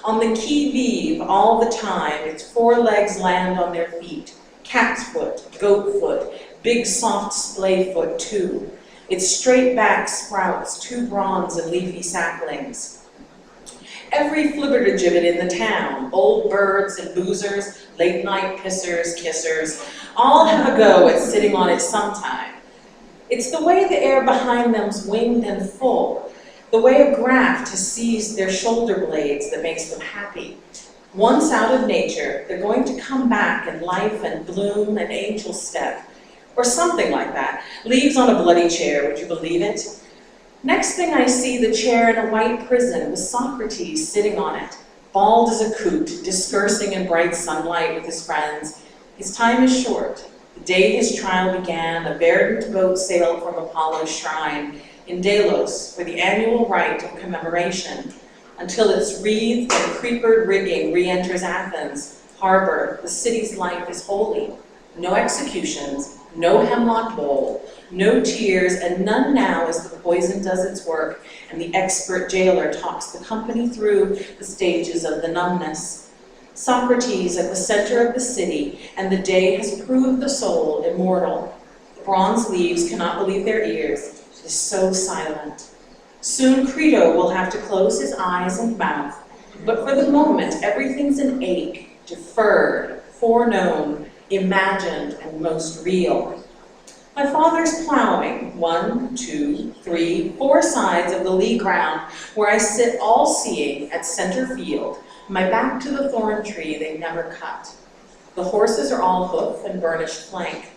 On the qui-vive all the time, its four legs land on their feet, cat's foot, goat foot, big soft splay foot too. Its straight back sprouts two bronze and leafy saplings. Every flibbertigibbet in the town, old birds and boozers, late night pissers, kissers, all have a go at sitting on it sometime. It's the way the air behind them's winged and full, the way a graft has seized their shoulder blades that makes them happy. Once out of nature, they're going to come back in life and bloom and angel step, or something like that. Leaves on a bloody chair, would you believe it? Next thing I see the chair in a white prison with Socrates sitting on it, bald as a coot, discoursing in bright sunlight with his friends. His time is short. The day his trial began, a verdant boat sailed from Apollo's shrine in Delos for the annual rite of commemoration, until its wreathed and creepered rigging re-enters Athens harbor. The city's life is holy. No executions, no hemlock bowl, no tears, and none now as the poison does its work and the expert jailer talks the company through the stages of the numbness. Socrates at the center of the city, and the day has proved the soul immortal. The bronze leaves cannot believe their ears. It is so silent. Soon Crito will have to close his eyes and mouth, but for the moment everything's an ache, deferred, foreknown, imagined, and most real. My father's plowing 1, 2, 3, 4 sides of the lee ground where I sit all-seeing at center field, my back to the thorn tree they never cut. The horses are all hoof and burnished flank.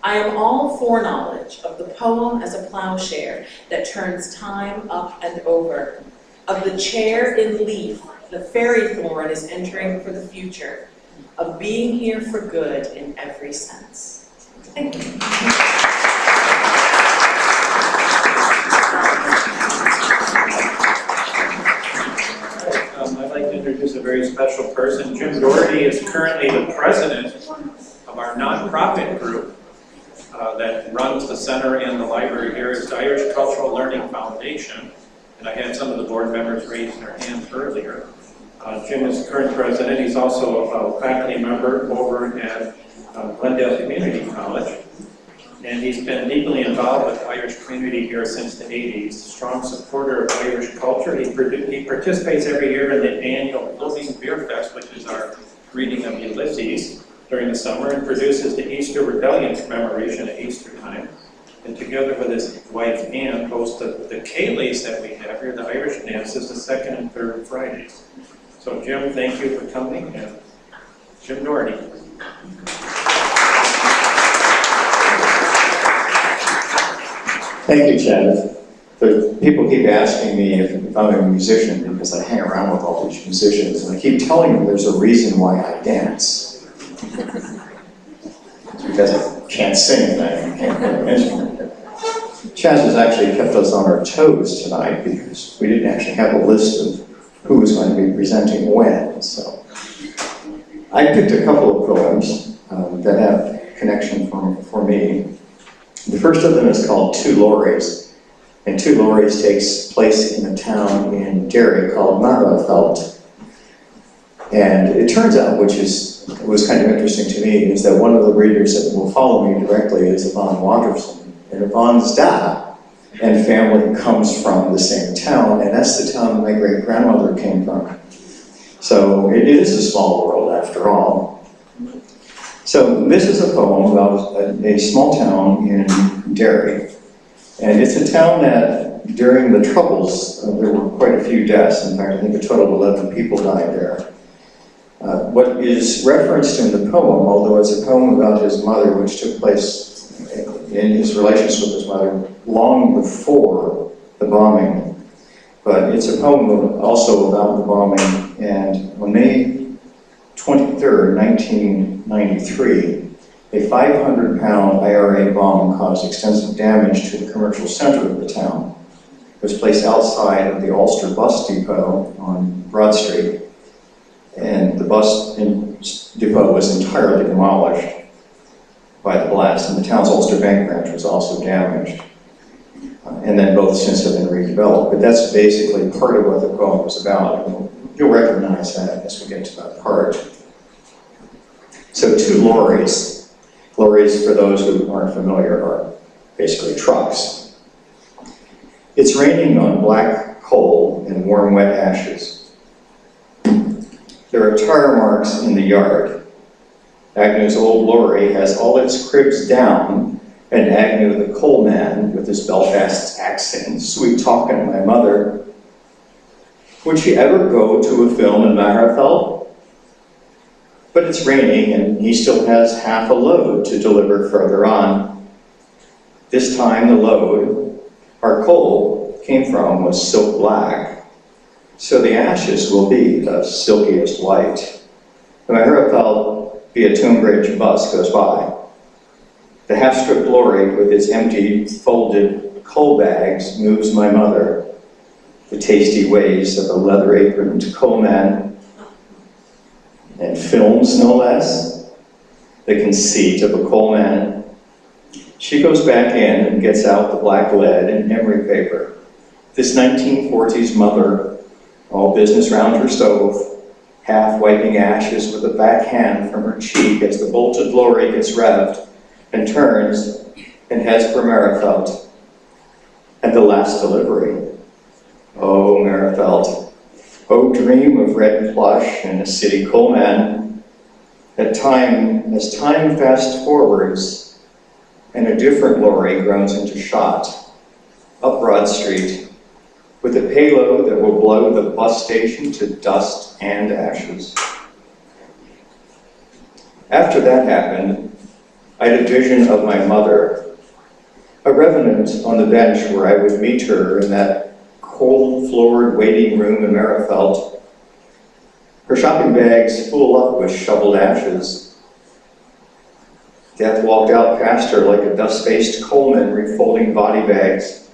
I am all foreknowledge of the poem as a plowshare that turns time up and over. Of the chair in leaf, the fairy thorn is entering for the future. Of being here for good in every sense. Thank you. I'd like to introduce a very special person. Jim Doherty is currently the president of our nonprofit group that runs the center and the library here. It's the Irish Cultural Learning Foundation. And I had some of the board members raise their hands earlier. Jim is the current president. He's also a faculty member over at Glendale Community College. And he's been deeply involved with the Irish community here since the 80s. Strong supporter of Irish culture. He participates every year in the annual Blooming Beer Fest, which is our reading of Ulysses during the summer, and produces the Easter Rebellion commemoration at Easter time. and together with his wife Ann, hosted the Kayleys that we have here, the Irish dances, the second and third Fridays. So Jim, thank you for coming, and Jim Doherty. Thank you, Chad. But people keep asking me if I'm a musician because I hang around with all these musicians, and I keep telling them there's a reason why I dance. It's because I can't sing and I can't play an instrument. Chaz has actually kept us on our toes tonight because we didn't actually have a list of who was going to be presenting when. So I picked a couple of poems that have connection for me. The first of them is called Two Lorries. And Two Lorries takes place in a town in Derry called Marafelt. And it turns out, which was kind of interesting to me, is that one of the readers that will follow me directly is Yvonne Watterson. And Yvonne's dad and family comes from the same town, and that's the town my great-grandmother came from. So it is a small world after all. So this is a poem about a small town in Derry. And it's a town that, during the Troubles, there were quite a few deaths. In fact, I think a total of 11 people died there. What is referenced in the poem, although it's a poem about his mother, which took place in his relationship with his mother long before the bombing, but it's a poem also about the bombing. And on May 23rd, 1993, a 500-pound IRA bomb caused extensive damage to the commercial center of the town. It was placed outside of the Ulster bus depot on Broad Street, and the bus depot was entirely demolished by the blast, and the town's Ulster Bank branch was also damaged. And then both since have been redeveloped, but that's basically part of what the poem was about. And you'll recognize that as we get to that part. So two lorries. Lorries, for those who aren't familiar, are basically trucks. It's raining on black coal and warm, wet ashes. There are tire marks in the yard. Agnew's old lorry has all its cribs down, and Agnew, the coal man, with his Belfast accent, sweet-talking my mother. Would she ever go to a film in Marafelt? But it's raining, and he still has half a load to deliver further on. This time the load our coal came from was silk black, so the ashes will be the silkiest white. The Marafelt via Tunbridge bus goes by. The half-stripped lorry with its empty, folded coal bags moves my mother, the tasty ways of a leather-aproned coalman, and films, no less, the conceit of a coalman. She goes back in and gets out the black lead and emery paper. This 1940s mother, all business round her stove, half wiping ashes with a backhand from her cheek as the bolted lorry gets revved and turns and heads for Marafelt. And the last delivery. Oh, Marafelt. Oh, dream of red plush and a city coalman. As time fast forwards, and a different lorry groans into shot, up Broad Street, with a payload that will blow the bus station to dust and ashes. After that happened, I had a vision of my mother, a revenant on the bench where I would meet her in that cold-floored waiting room in Marafelt, her shopping bags full up with shoveled ashes. Death walked out past her like a dust-faced coalman refolding body bags,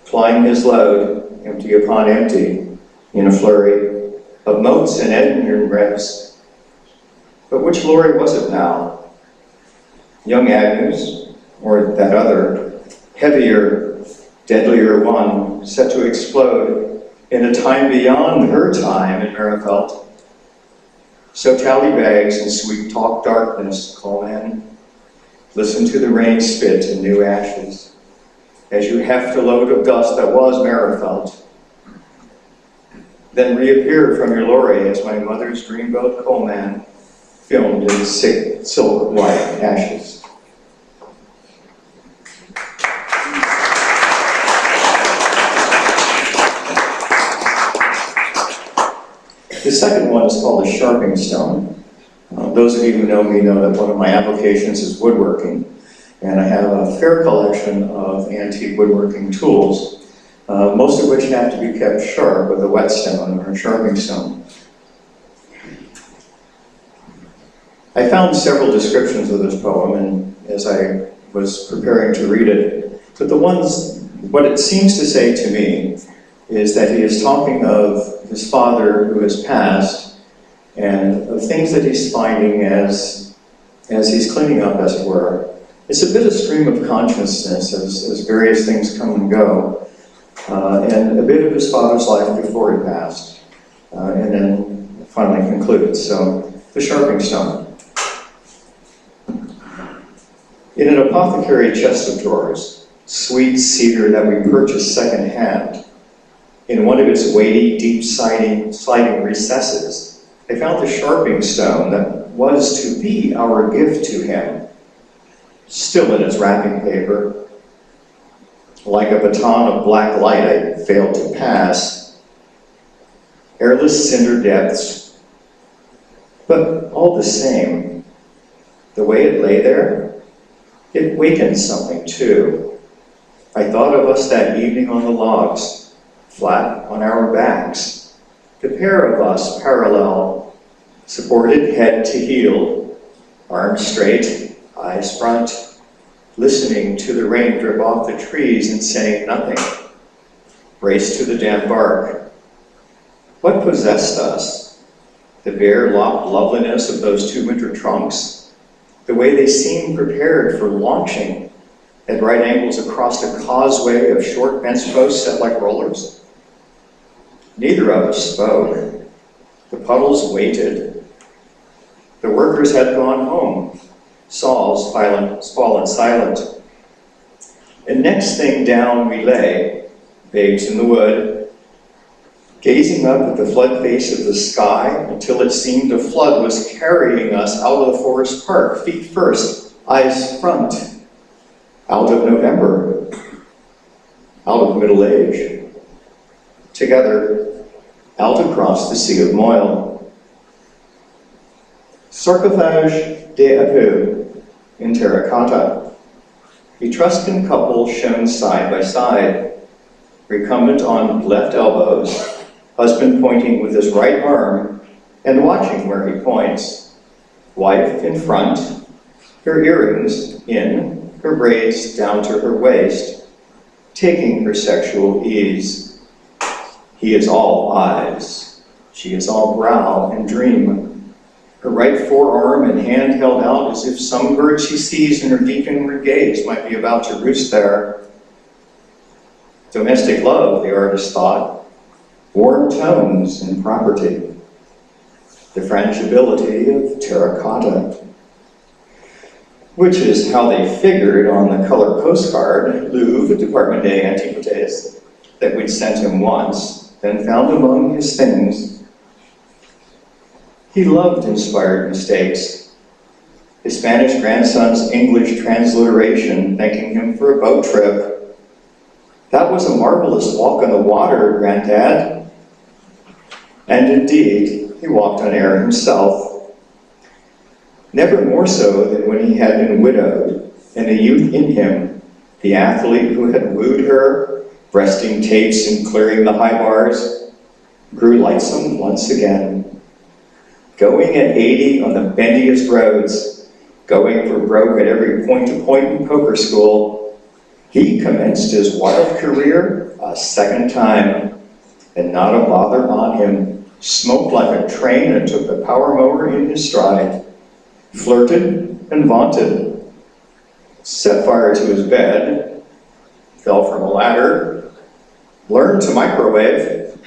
plying his load, empty upon empty, in a flurry of moats and engine revs. But which lorry was it now? Young Agnew's, or that other, heavier, deadlier one, set to explode in a time beyond her time in Marafelt? So tally bags and sweet talk darkness, coalman. Listen to the rain spit in new ashes as you heft a load of dust that was Marafelt. Then reappear from your lorry as my mother's dreamboat coalman filmed in silk white ashes. The second one is called a Sharpening Stone. Those of you who know me know that one of my applications is woodworking, and I have a fair collection of antique woodworking tools, most of which have to be kept sharp with a whetstone or a sharpening stone. I found several descriptions of this poem, and as I was preparing to read it, but what it seems to say to me is that he is talking of his father who has passed, and of things that he's finding as he's cleaning up, as it were. It's a bit of stream of consciousness as various things come and go, and a bit of his father's life before he passed, and then finally concludes. So, the Sharpening Stone. In an apothecary chest of drawers, sweet cedar that we purchased second-hand, in one of its weighty, deep sliding recesses, I found the sharpening stone that was to be our gift to him, still in its wrapping paper. Like a baton of black light I failed to pass, airless cinder depths, but all the same, the way it lay there, it wakened something too. I thought of us that evening on the logs, flat on our backs, the pair of us parallel, supported head to heel, arms straight, eyes front, listening to the rain drip off the trees and saying nothing, braced to the damp bark. What possessed us? The bare locked loveliness of those two winter trunks? The way they seemed prepared for launching at right angles across a causeway of short bench posts set like rollers? Neither of us spoke. The puddles waited. The workers had gone home. Saws fallen silent. And next thing down we lay, babes in the wood, gazing up at the flood face of the sky until it seemed the flood was carrying us out of the forest park, feet first, eyes front, out of November, out of middle age, together, out across the Sea of Moyle. Sarcophage d'Apu in terracotta. Etruscan couple shown side by side, recumbent on left elbows, husband pointing with his right arm and watching where he points. Wife in front, her earrings in, her braids down to her waist, taking her sexual ease. He is all eyes. She is all brow and dream. Her right forearm and hand held out as if some bird she sees in her deep inward gaze might be about to roost there. Domestic love, the artist thought. Warm tones and property, the frangibility of terracotta, which is how they figured on the color postcard, Louvre, Department des Antiquités, that we'd sent him once, then found among his things. He loved inspired mistakes. His Spanish grandson's English transliteration thanking him for a boat trip. That was a marvelous walk on the water, Granddad. And indeed, he walked on air himself. Never more so than when he had been widowed, and the youth in him, the athlete who had wooed her, breasting tapes and clearing the high bars, grew lightsome once again. Going at 80 on the bendiest roads, going for broke at every point-to-point in poker school, he commenced his wild career a second time, and not a bother on him. Smoked like a train and took the power mower in his stride. Flirted and vaunted. Set fire to his bed. Fell from a ladder. Learned to microwave.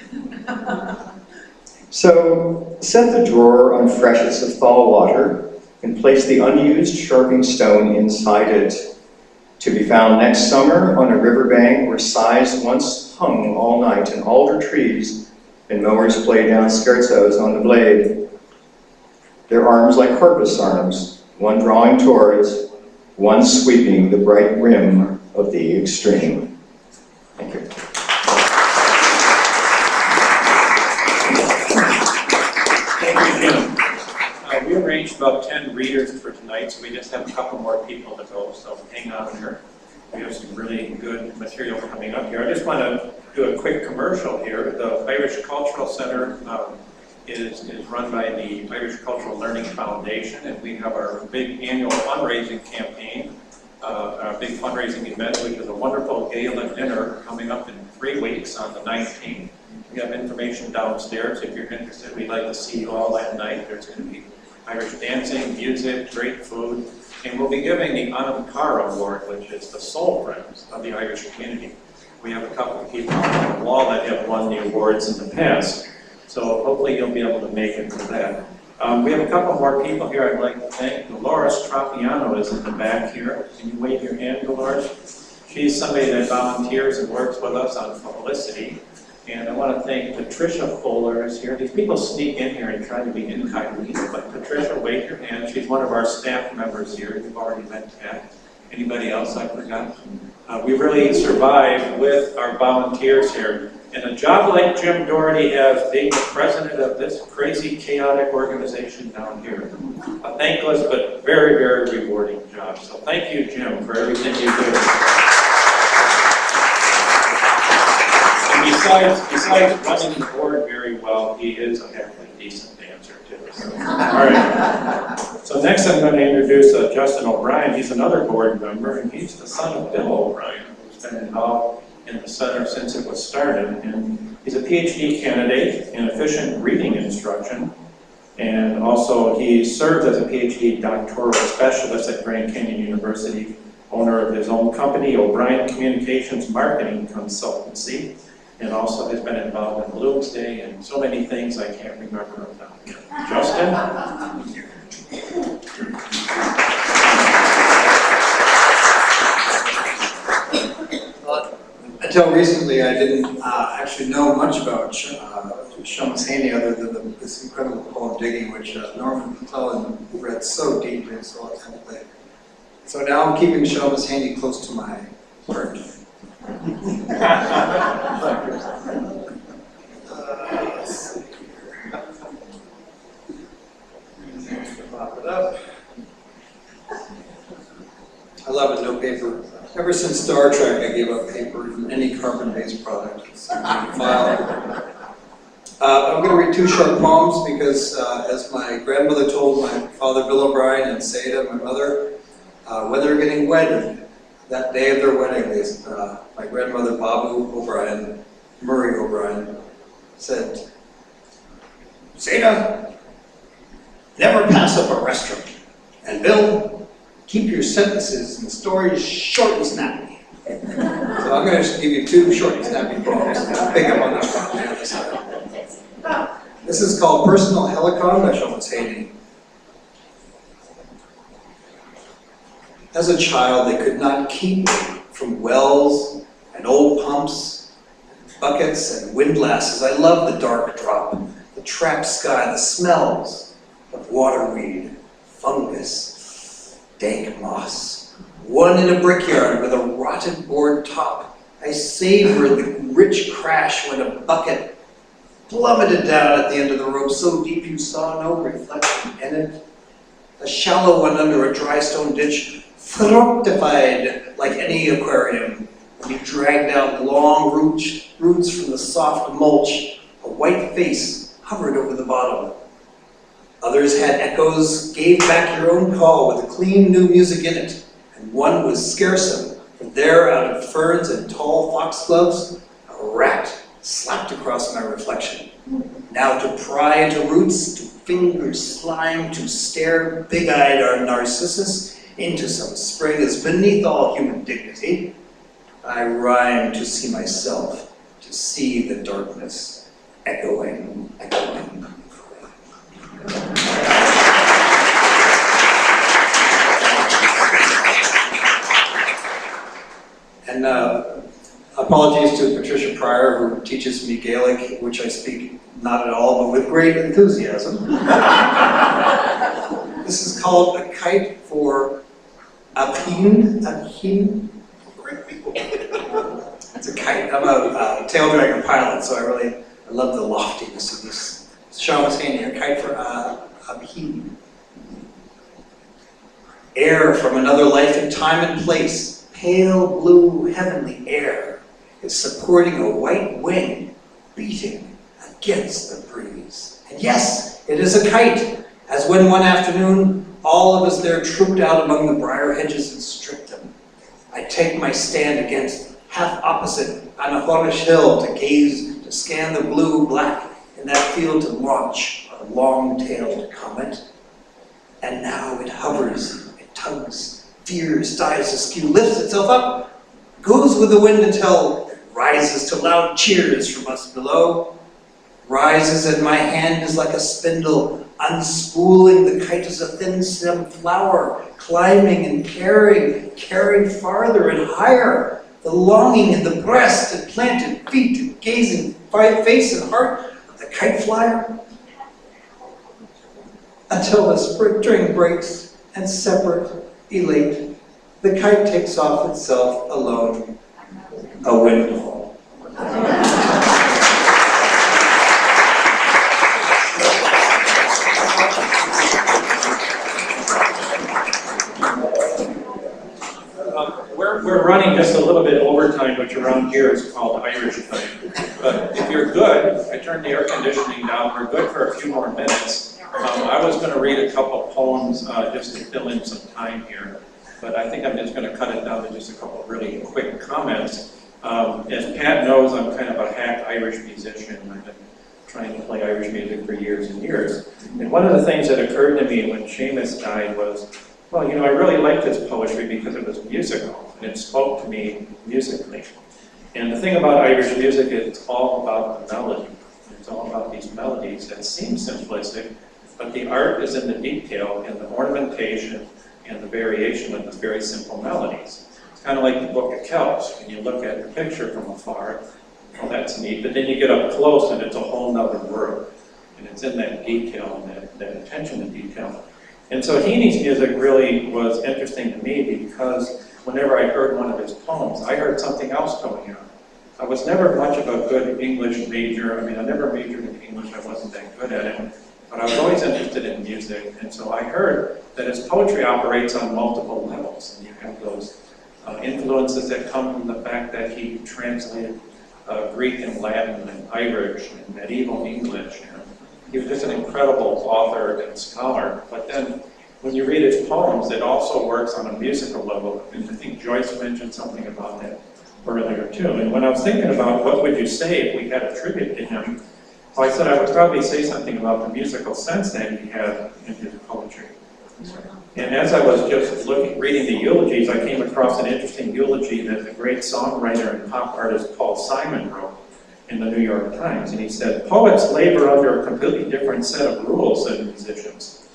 So, set the drawer on freshets of thaw water and place the unused sharpening stone inside it. To be found next summer on a riverbank where sighs once hung all night in alder trees and mowers played down scherzos on the blade. Their arms like harvest arms, one drawing towards, one sweeping the bright rim of the extreme. Thank you. about 10 readers for tonight, so we just have a couple more people to go, so hang on here. We have some really good material coming up here. I just want to do a quick commercial here. The Irish Cultural Center is run by the Irish Cultural Learning Foundation, and we have our big annual fundraising campaign, our big fundraising event, which is a wonderful gala dinner coming up in 3 weeks on the 19th. We have information downstairs if you're interested. We'd like to see you all that night. There's going to be Irish dancing, music, great food, and we'll be giving the Anamkar Award, which is the soul friends of the Irish community. We have a couple of people on the wall that have won the awards in the past, so hopefully you'll be able to make it for that. We have a couple more people here I'd like to thank. Dolores Trapiano is in the back here. Can you wave your hand, Dolores? She's somebody that volunteers and works with us on publicity. And I want to thank Patricia Fuller is here. These people sneak in here and try to be incognito, but Patricia, wave your hand. She's one of our staff members here. You've already met that. Anybody else I forgot? We really survive with our volunteers here. And a job like Jim Doherty has, being the president of this crazy, chaotic organization down here. A thankless but very, very rewarding job. So thank you, Jim, for everything you do. Besides running the board very well, he is a halfway decent dancer too. So. All right. So next I'm going to introduce Justin O'Brien. He's another board member, and he's the son of Bill O'Brien, who's been involved in the center since it was started. And he's a PhD candidate in efficient reading instruction. And also he serves as a PhD doctoral specialist at Grand Canyon University, owner of his own company, O'Brien Communications Marketing Consultancy, and also has been involved in Bloomsday and so many things I can't remember about here. Justin? Until recently, I didn't actually know much about Seamus Heaney other than this incredible poem, Digging, which Norman McClelland read so deeply and so authentically. So now I'm keeping Seamus Heaney close to my heart. Let's see here. Pop it up. I love it, no paper. Ever since Star Trek, I gave up paper from any carbon-based product. I'm going to read 2 short poems because, as my grandmother told my father, Bill O'Brien, and Seda, my mother, when they were getting wedded, that day of their wedding, my grandmother, Babu O'Brien, Murray O'Brien, said, Seda, never pass up a restaurant. And Bill, keep your sentences and stories short and snappy. So I'm going to give you 2 short and snappy poems. Pick up on that one on the other side. This is called Personal Helicon by Seamus Heaney. As a child, they could not keep me from wells and old pumps, buckets and windlasses. I love the dark drop, the trapped sky, the smells of waterweed, fungus, dank moss. One in a brickyard with a rotted board top. I savored the rich crash when a bucket plummeted down at the end of the rope so deep you saw no reflection in it. A shallow one under a dry stone ditch, fructified like any aquarium. When you dragged out long roots from the soft mulch, a white face hovered over the bottom. Others had echoes, gave back your own call with a clean new music in it. And one was scarcesome, for there out of ferns and tall foxgloves, a rat slapped across my reflection. Now to pry into roots, to finger slime, to stare big-eyed our Narcissus into some spring is beneath all human dignity. I rhyme to see myself, to see the darkness, echoing, echoing. And apologies to Patricia Pryor, who teaches me Gaelic, which I speak not at all, but with great enthusiasm. This is called A Kite for Apin. It's a kite. I'm a tail dragger pilot, so I love the loftiness of this. Seamus Heaney, A Kite for Apin. Air from another life in time and place, pale blue heavenly air, is supporting a white wing beating against the breeze. And yes, it is a kite, as when one afternoon all of us there trooped out among the briar hedges and stripped them. I take my stand against, half opposite Anahorish Hill, to scan the blue-black in that field to launch a long-tailed comet. And now it hovers, it tugs, veers, dives askew, lifts itself up, goes with the wind until it rises to loud cheers from us below. Rises, and my hand is like a spindle, unspooling the kite as a thin-stem flower, climbing and carrying farther and higher, the longing in the breast and planted feet and gazing face and heart of the kite flyer, until the string breaks and separate, elate, the kite takes off itself alone, a windfall. We're running just a little bit overtime, which around here is called Irish time. But if you're good, I turned the air conditioning down, we're good for a few more minutes. I was going to read a couple poems just to fill in some time here, but I think I'm just going to cut it down to just a couple really quick comments. As Pat knows, I'm kind of a hack Irish musician. I've been trying to play Irish music for years and years. And one of the things that occurred to me when Seamus died was, well, you know, I really liked his poetry because it was musical, and it spoke to me musically. And the thing about Irish music is it's all about the melody. It's all about these melodies that seem simplistic, but the art is in the detail, in the ornamentation, and the variation of the very simple melodies. It's kind of like the Book of Kells. When you look at the picture from afar, well, that's neat, but then you get up close and it's a whole nother world. And it's in that detail and that attention to detail. And so Heaney's music really was interesting to me because whenever I heard one of his poems, I heard something else going on. I was never much of a good English major. I mean, I never majored in English. I wasn't that good at it. But I was always interested in music. And so I heard that his poetry operates on multiple levels. And you have those influences that come from the fact that he translated Greek and Latin and Irish and medieval English. And he was just an incredible author and scholar. But then when you read his poems, it also works on a musical level. And I think Joyce mentioned something about that earlier too. And when I was thinking about what would you say if we had a tribute to him, well, I said I would probably say something about the musical sense that he had in his poetry. And as I was just reading the eulogies, I came across an interesting eulogy that the great songwriter and pop artist Paul Simon wrote in the New York Times. And he said, "Poets labor under a completely different set of rules than musicians.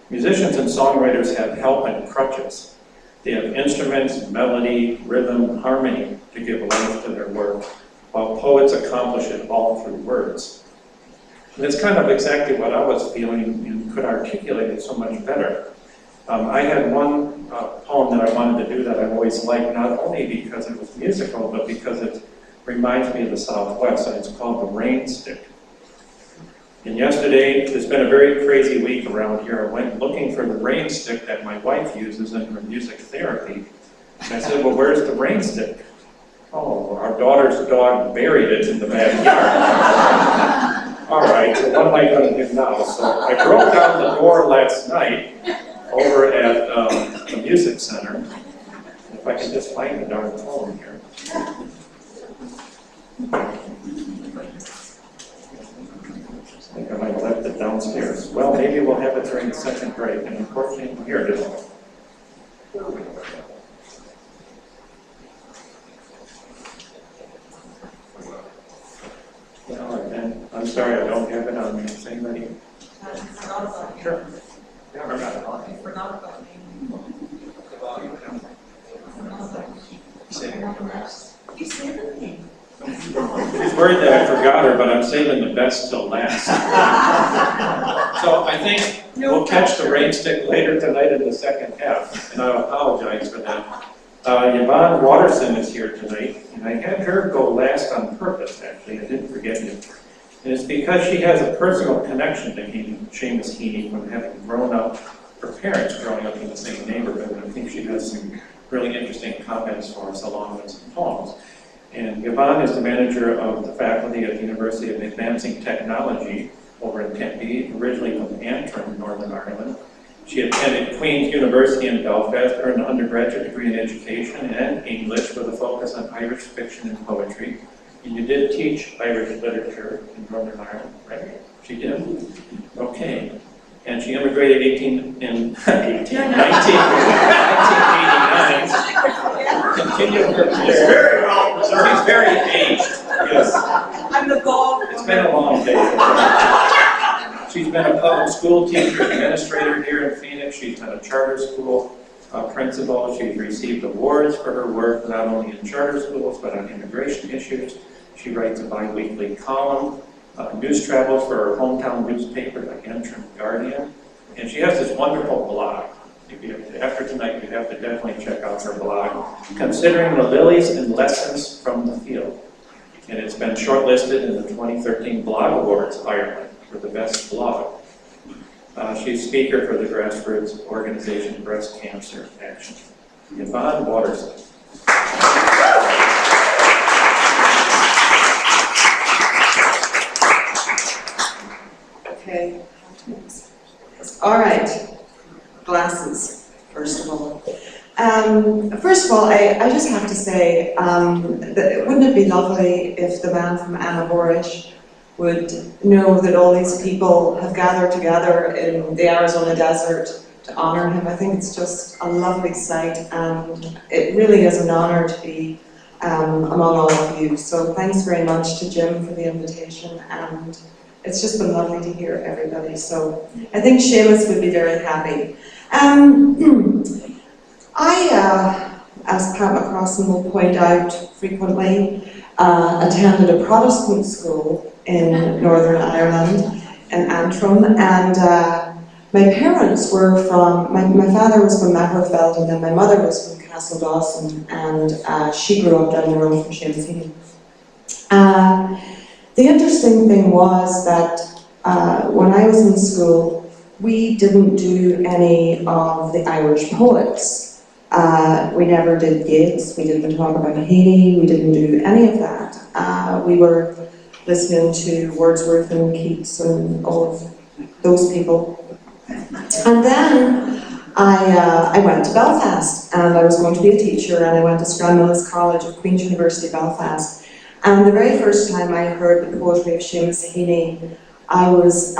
Musicians and songwriters have help and crutches. They have instruments, melody, rhythm, harmony to give life to their work, while poets accomplish it all through words." And it's kind of exactly what I was feeling and could articulate it so much better. I had one poem that I wanted to do that I've always liked, not only because it was musical, but because it reminds me of the Southwest, and it's called The Rain Stick. And yesterday, it's been a very crazy week around here. I went looking for the rain stick that my wife uses in her music therapy. And I said, well, where's the rain stick? Oh, our daughter's dog buried it in the backyard. All right, so what am I going to do now? So I broke down the door last night over at the music center. If I can just find the darn phone here. I think I might have left it downstairs. Well, maybe we'll have it during the second break. And unfortunately, here it is. No, and I'm sorry, I don't have it on me. Is anybody? Sure. Yeah, I forgot. You forgot about me. You said the name. She's worried that I forgot her, but I'm saving the best till last. So I think we'll catch the rain stick later tonight in the second half, and I apologize for that. Yvonne Watterson is here tonight, and I had her go last on purpose, actually. I didn't forget you. And it's because she has a personal connection to Seamus Heaney from having grown up her parents growing up in the same neighborhood, and I think she has some really interesting comments for us along with some poems. And Yvonne is the manager of the faculty at the University of Advancing Technology over in Tempe, originally from Antrim, Northern Ireland. She attended Queen's University in Belfast, earned an undergraduate degree in education and English with a focus on Irish fiction and poetry. And you did teach Irish literature in Northern Ireland, right? She did? Okay. And she immigrated 1989. Continued her career. She's very aged, yes. I'm the goal. It's been a long day. She's been a public school teacher, administrator here in Phoenix. She's been a charter school principal. She's received awards for her work, not only in charter schools, but on immigration issues. She writes a bi-weekly column, news travels for her hometown newspaper, the Antrim Guardian. And she has this wonderful blog. After tonight, you have to definitely check out her blog, Considering the Lilies and Lessons from the Field. And it's been shortlisted in the 2013 Blog Awards, Ireland, for the best blog. She's speaker for the grassroots organization Breast Cancer Action. Yvonne Watterson. Okay. All right. Glasses, first of all. I just have to say, wouldn't it be lovely if the man from Anna Borish would know that all these people have gathered together in the Arizona desert to honor him? I think it's just a lovely sight, and it really is an honor to be among all of you. So thanks very much to Jim for the invitation, and it's just been lovely to hear everybody. So I think Seamus would be very happy. As Pat McCrossan will point out frequently, attended a Protestant school in Northern Ireland, in Antrim, and my parents were from, my father was from Magherafelt, and then my mother was from Castle Dawson, and she grew up down the road from Seamus Heaney. The interesting thing was that when I was in school, we didn't do any of the Irish poets. We never did Yeats, we didn't talk about Heaney, we didn't do any of that. We were listening to Wordsworth and Keats and all of those people. And then I went to Belfast, and I was going to be a teacher, and I went to Stranmillis College of Queen's University, Belfast. And the very first time I heard the poetry of Seamus Heaney, I was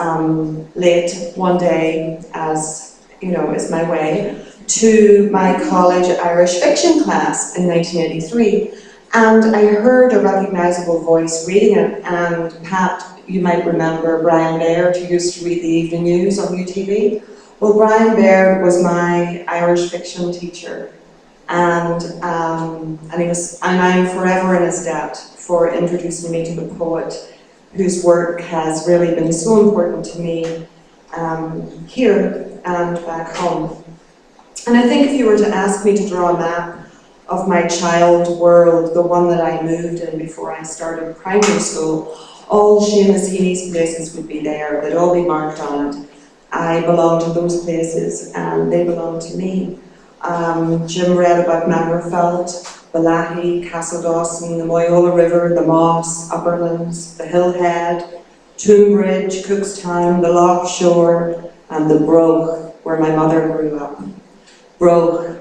late one day, as you know, is my way, to my college Irish fiction class in 1983. And I heard a recognisable voice reading it, and Pat, you might remember Brian Baird, who used to read the evening news on UTV. Well, Brian Baird was my Irish fiction teacher, and I'm forever in his debt for introducing me to the poet whose work has really been so important to me here and back home. And I think if you were to ask me to draw a map of my child world, the one that I moved in before I started primary school, all Seamus Heaney's places would be there. They'd all be marked on it. I belong to those places, and they belong to me. Jim read about Magherafelt, Balahi, Castle Dawson, the Moyola River, the Moss, Upperlands, the Hillhead, Tombridge, Cookstown, the Loch Shore, and the Brogue, where my mother grew up. Brogue,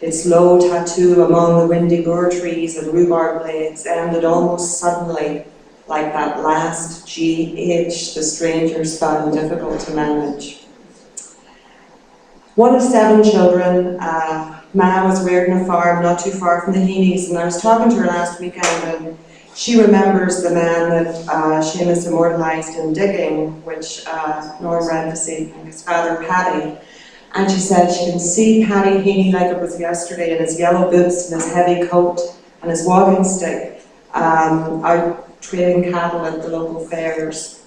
its low tattoo among the windy gur trees and rhubarb blades, ended almost suddenly, like that last GH the strangers found difficult to manage. One of 7 children, Ma was reared on a farm not too far from the Heaneys, and I was talking to her last weekend, and she remembers the man that Seamus immortalised in Digging, which Norm read this evening, his father Paddy. And she said she can see Paddy Heaney like it was yesterday, in his yellow boots and his heavy coat and his walking stick, out trading cattle at the local fairs.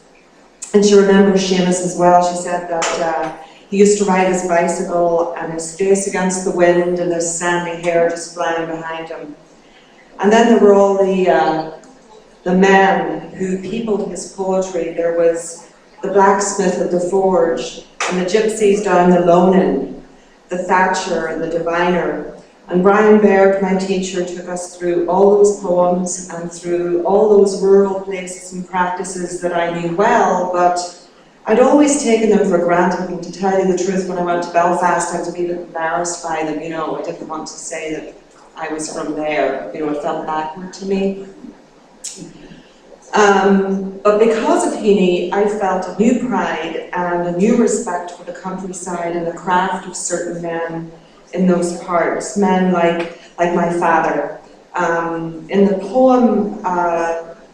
And she remembers Seamus as well. She said that he used to ride his bicycle and his face against the wind and his sandy hair just flying behind him. And then there were all the men who peopled his poetry. There was the blacksmith at the forge, and the gypsies down the Lonin, the Thatcher and the Diviner. And Brian Baird, my teacher, took us through all those poems and through all those rural places and practices that I knew well, but I'd always taken them for granted. And to tell you the truth, when I went to Belfast, I was a bit embarrassed by them, you know. I didn't want to say that I was from there, you know, it felt backward to me. But because of Heaney, I felt a new pride and a new respect for the countryside and the craft of certain men in those parts, men like my father. In the poem,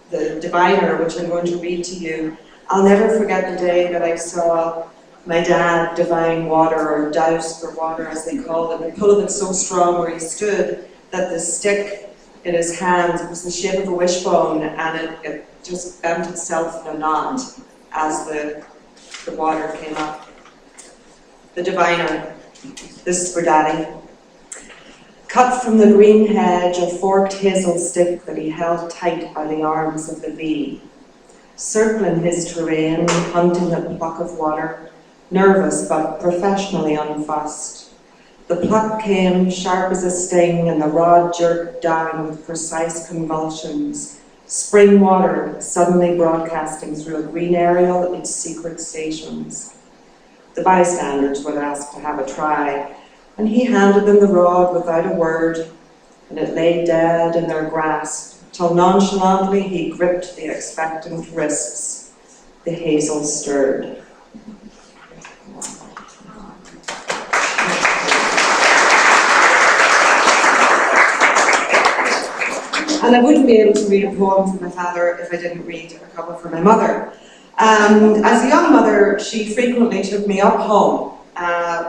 The Diviner, which I'm going to read to you, I'll never forget the day that I saw my dad divine water, or douse for water as they called it, and pull of it so strong where he stood that the stick in his hands, it was the shape of a wishbone, and it just bent itself in a knot as the water came up. The Diviner. This is for Daddy. Cut from the green hedge a forked hazel stick that he held tight by the arms of the V. Circling his terrain, hunting a pluck of water, nervous but professionally unfussed. The pluck came sharp as a sting, and the rod jerked down with precise convulsions. Spring water suddenly broadcasting through a green aerial its secret stations. The bystanders were asked to have a try, and he handed them the rod without a word, and it lay dead in their grasp, till nonchalantly he gripped the expectant wrists. The hazel stirred. And I wouldn't be able to read a poem for my father if I didn't read a couple for my mother. As a young mother, she frequently took me up home.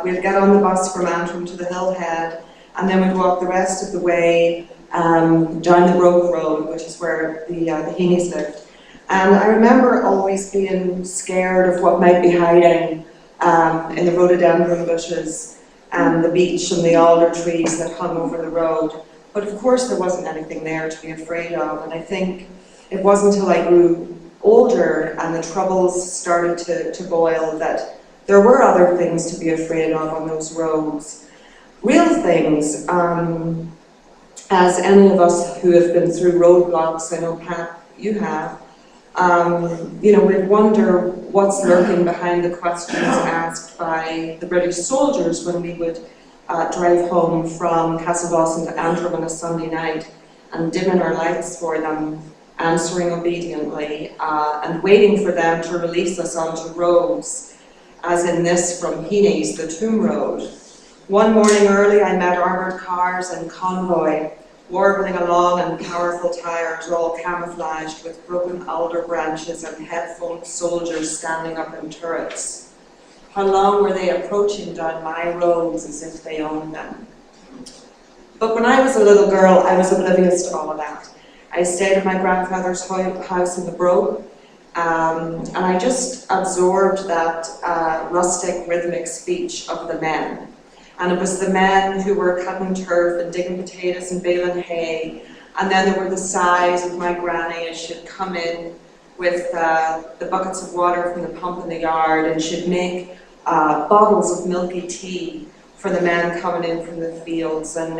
We'd get on the bus from Antrim to the Hillhead, and then we'd walk the rest of the way down the Broke Road, which is where the Heaneys lived. And I remember always being scared of what might be hiding in the rhododendron bushes and the beech and the alder trees that hung over the road. But of course there wasn't anything there to be afraid of, and I think it wasn't until I grew older and the troubles started to boil that there were other things to be afraid of on those roads. Real things, as any of us who have been through roadblocks, I know Pat, you have, you know, we'd wonder what's lurking behind the questions asked by the British soldiers when we would drive home from Castledawson to Antrim on a Sunday night and dimming our lights for them, answering obediently, and waiting for them to release us onto roads, as in this from Heaney's, the Tomb Road. One morning early I met armoured cars and convoy, warbling along on powerful tires, all camouflaged with broken alder branches and headphoned soldiers standing up in turrets. How long were they approaching down my roads as if they owned them? But when I was a little girl, I was oblivious to all of that. I stayed at my grandfather's house in the Brogue, and I just absorbed that rustic, rhythmic speech of the men. And it was the men who were cutting turf and digging potatoes and baling hay, and then there were the sighs of my granny as she'd come in with the buckets of water from the pump in the yard, and she'd make bottles of milky tea for the men coming in from the fields. And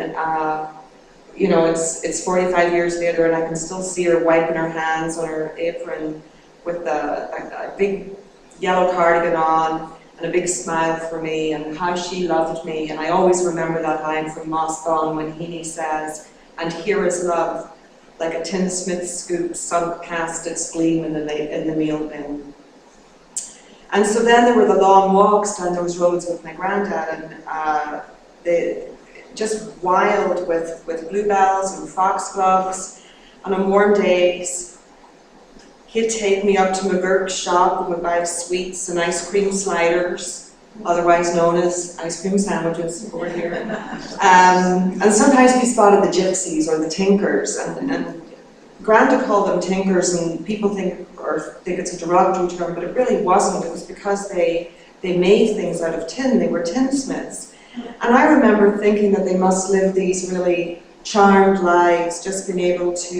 you know, it's 45 years later, and I can still see her wiping her hands on her apron with a big yellow cardigan on and a big smile for me, and how she loved me. And I always remember that line from Moss Bawn when Heaney says, "And here is love, like a tinsmith's scoop sunk past its gleam in the meal bin." And so then there were the long walks down those roads with my granddad, and just wild with bluebells and foxgloves. And on warm days, he'd take me up to McGurk's shop and would buy sweets and ice cream sliders, otherwise known as ice cream sandwiches over here. And sometimes we spotted the gypsies or the tinkers, and Granda called them tinkers, and people think it's a derogatory term, but it really wasn't. It was because they made things out of tin. They were tinsmiths. And I remember thinking that they must live these really charmed lives, just being able to,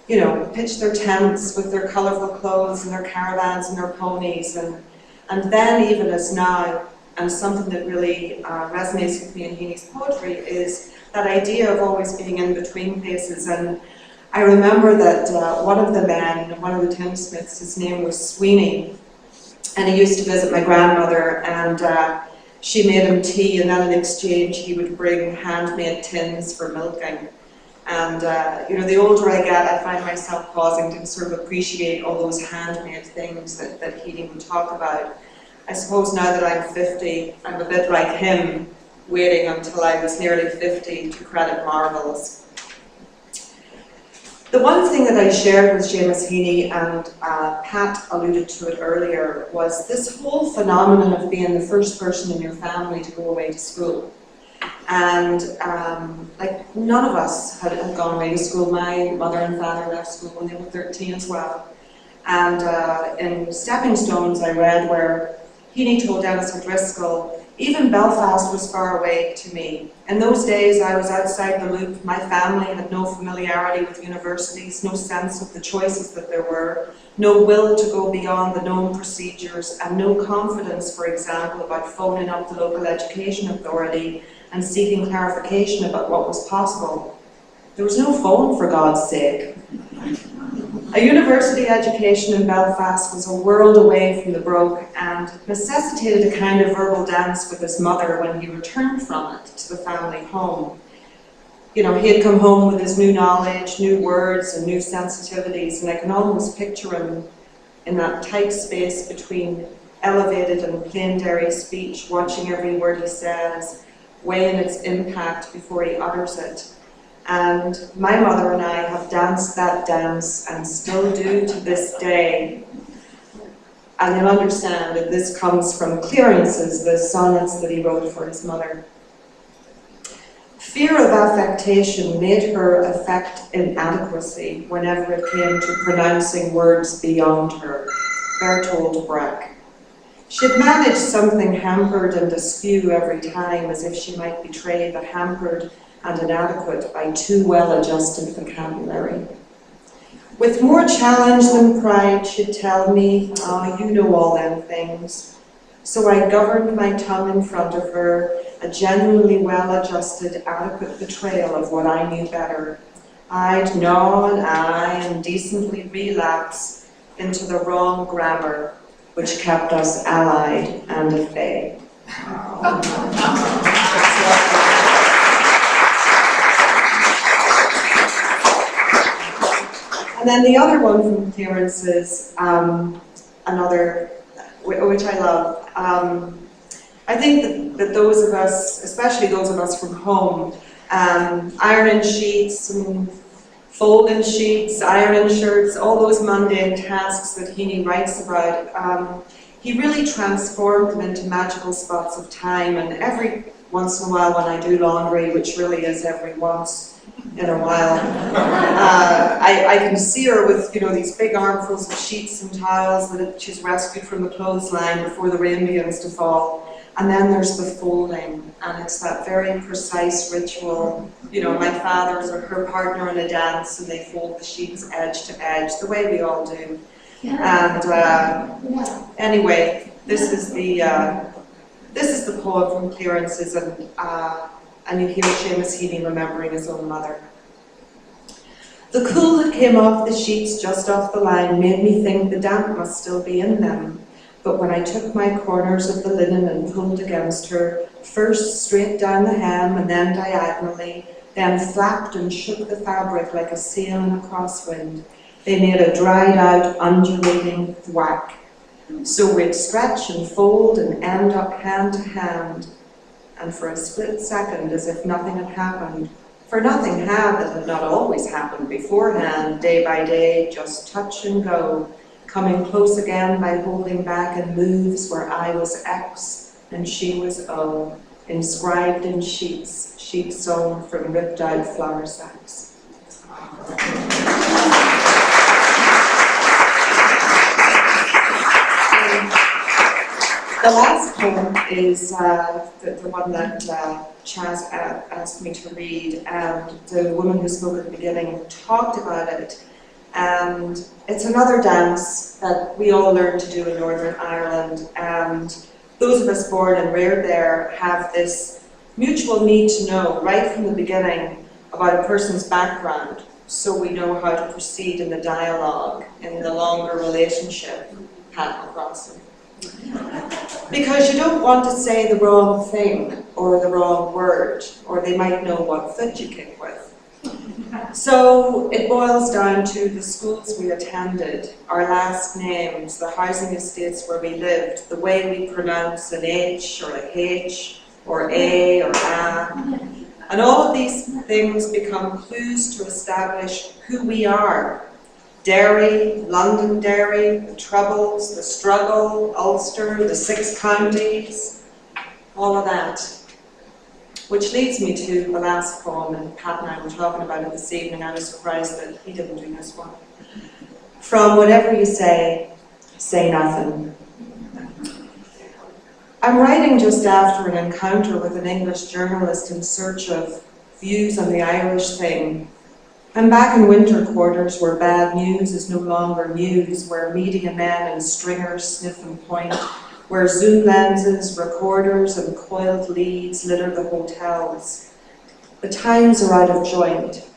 you know, pitch their tents with their colourful clothes and their caravans and their ponies. And And then even as now, and something that really resonates with me in Heaney's poetry is that idea of always being in between places. And I remember that one of the men, one of the tinsmiths, his name was Sweeney, and he used to visit my grandmother, and she made him tea, and then in exchange he would bring handmade tins for milking. And you know, the older I get, I find myself pausing to sort of appreciate all those handmade things that Heaney would talk about. I suppose now that I'm 50, I'm a bit like him, waiting until I was nearly 50 to credit marvels. The one thing that I shared with Seamus Heaney, and Pat alluded to it earlier, was this whole phenomenon of being the first person in your family to go away to school. And like, none of us had gone away to school. My mother and father left school when they were 13 as well. And in Stepping Stones I read where Heaney told Dennis O'Driscoll, even Belfast was far away to me. In those days I was outside the loop. My family had no familiarity with universities, no sense of the choices that there were, no will to go beyond the known procedures, and no confidence, for example, about phoning up the local education authority and seeking clarification about what was possible. There was no phone, for God's sake. A university education in Belfast was a world away from the brogue and necessitated a kind of verbal dance with his mother when he returned from it to the family home. You know, he had come home with his new knowledge, new words and new sensitivities, and I can almost picture him in that tight space between elevated and plain dairy speech, watching every word he says, weighing its impact before he utters it. And my mother and I have danced that dance and still do to this day. And you'll understand that this comes from Clearances, the sonnets that he wrote for his mother. Fear of affectation made her affect inadequacy whenever it came to pronouncing words beyond her, Bertolt Brecht. She'd manage something hampered and askew every time, as if she might betray the hampered and inadequate by too well-adjusted vocabulary. With more challenge than pride, she'd tell me, "Oh, you know all them things." So I governed my tongue in front of her, a genuinely well-adjusted, adequate betrayal of what I knew better. I'd gnaw and eye and decently relapse into the wrong grammar, which kept us allied and at bay. And then the other one from Clearances, another, which I love. I think that those of us, especially those of us from home, ironing sheets and folding sheets, ironing shirts, all those mundane tasks that Heaney writes about, he really transformed them into magical spots of time. And every once in a while when I do laundry, which really is every once in a while, I can see her with, you know, these big armfuls of sheets and towels that she's rescued from the clothesline before the rain begins to fall. And then there's the folding, and it's that very precise ritual. You know, my father's or her partner in a dance, and they fold the sheets edge to edge, the way we all do. And anyway, this is the poem from Clearances, and you hear Seamus Heaney remembering his own mother. The cool that came off the sheets just off the line made me think the damp must still be in them. But when I took my corners of the linen and pulled against her, first straight down the hem and then diagonally, then flapped and shook the fabric like a sail in a crosswind, they made a dried out, undulating thwack. So we'd stretch and fold and end up hand to hand, and for a split second, as if nothing had happened, for nothing had that had not always happened beforehand, day by day, just touch and go, coming close again by holding back in moves where I was X and she was O, inscribed in sheets, sheets sewn from ripped out flour sacks. The last poem is the one that Chaz asked me to read, and the woman who spoke at the beginning talked about it And it's another dance that we all learn to do in Northern Ireland, and those of us born and reared there have this mutual need to know right from the beginning about a person's background, so we know how to proceed in the dialogue, in the longer relationship path across them. Because you don't want to say the wrong thing or the wrong word, or they might know what foot you kick with. So it boils down to the schools we attended, our last names, the housing estates where we lived, the way we pronounce an H or a H or A or A. And all of these things become clues to establish who we are. Derry, Londonderry, the Troubles, the Struggle, Ulster, the Six Counties, all of that. Which leads me to the last poem, and Pat and I were talking about it this evening. I was surprised that he didn't do this one. From Whatever You Say Nothing. I'm writing just after an encounter with an English journalist in search of views on the Irish thing. I'm back in winter quarters where bad news is no longer news, where media men and stringers sniff and point, where zoom lenses, recorders and coiled leads litter the hotels. The times are out of joint,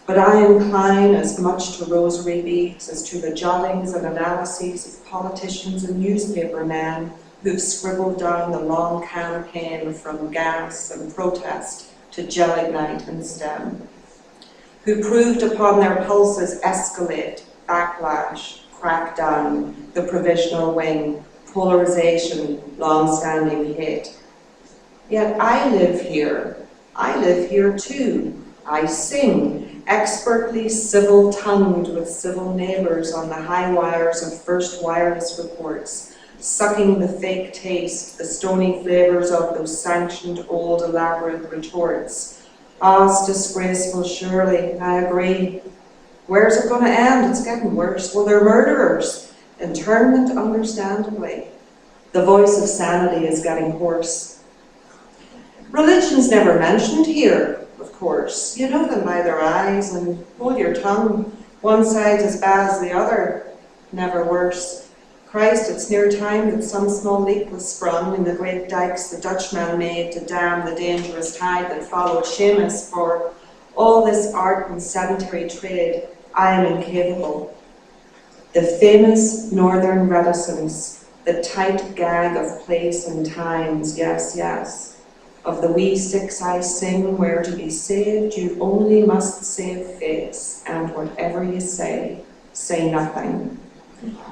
but I incline as much to rosary beads as to the jottings and analyses of politicians and newspaper men who've scribbled down the long campaign from gas and protest to gelignite and stem, who proved upon their pulses escalate, backlash, crackdown, the provisional wing, polarization, long-standing hate. Yet I live here too. I sing, expertly civil-tongued with civil neighbours on the high wires of first wireless reports, sucking the fake taste, the stony flavours of those sanctioned old elaborate retorts. Ah, it's disgraceful, surely, I agree. Where's it going to end? It's getting worse. Well, they're murderers. Internment, understandably. The voice of sanity is getting hoarse. Religion's never mentioned here, of course. You know them by their eyes, and hold your tongue. One side's as bad as the other, never worse. Christ, it's near time that some small leak was sprung in the great dikes the Dutchman made to dam the dangerous tide that followed Seamus. For all this art and sedentary trade, I am incapable. The famous northern reticence, the tight gag of place and times, yes, yes. Of the wee six I sing, where to be saved, you only must save face, and whatever you say nothing.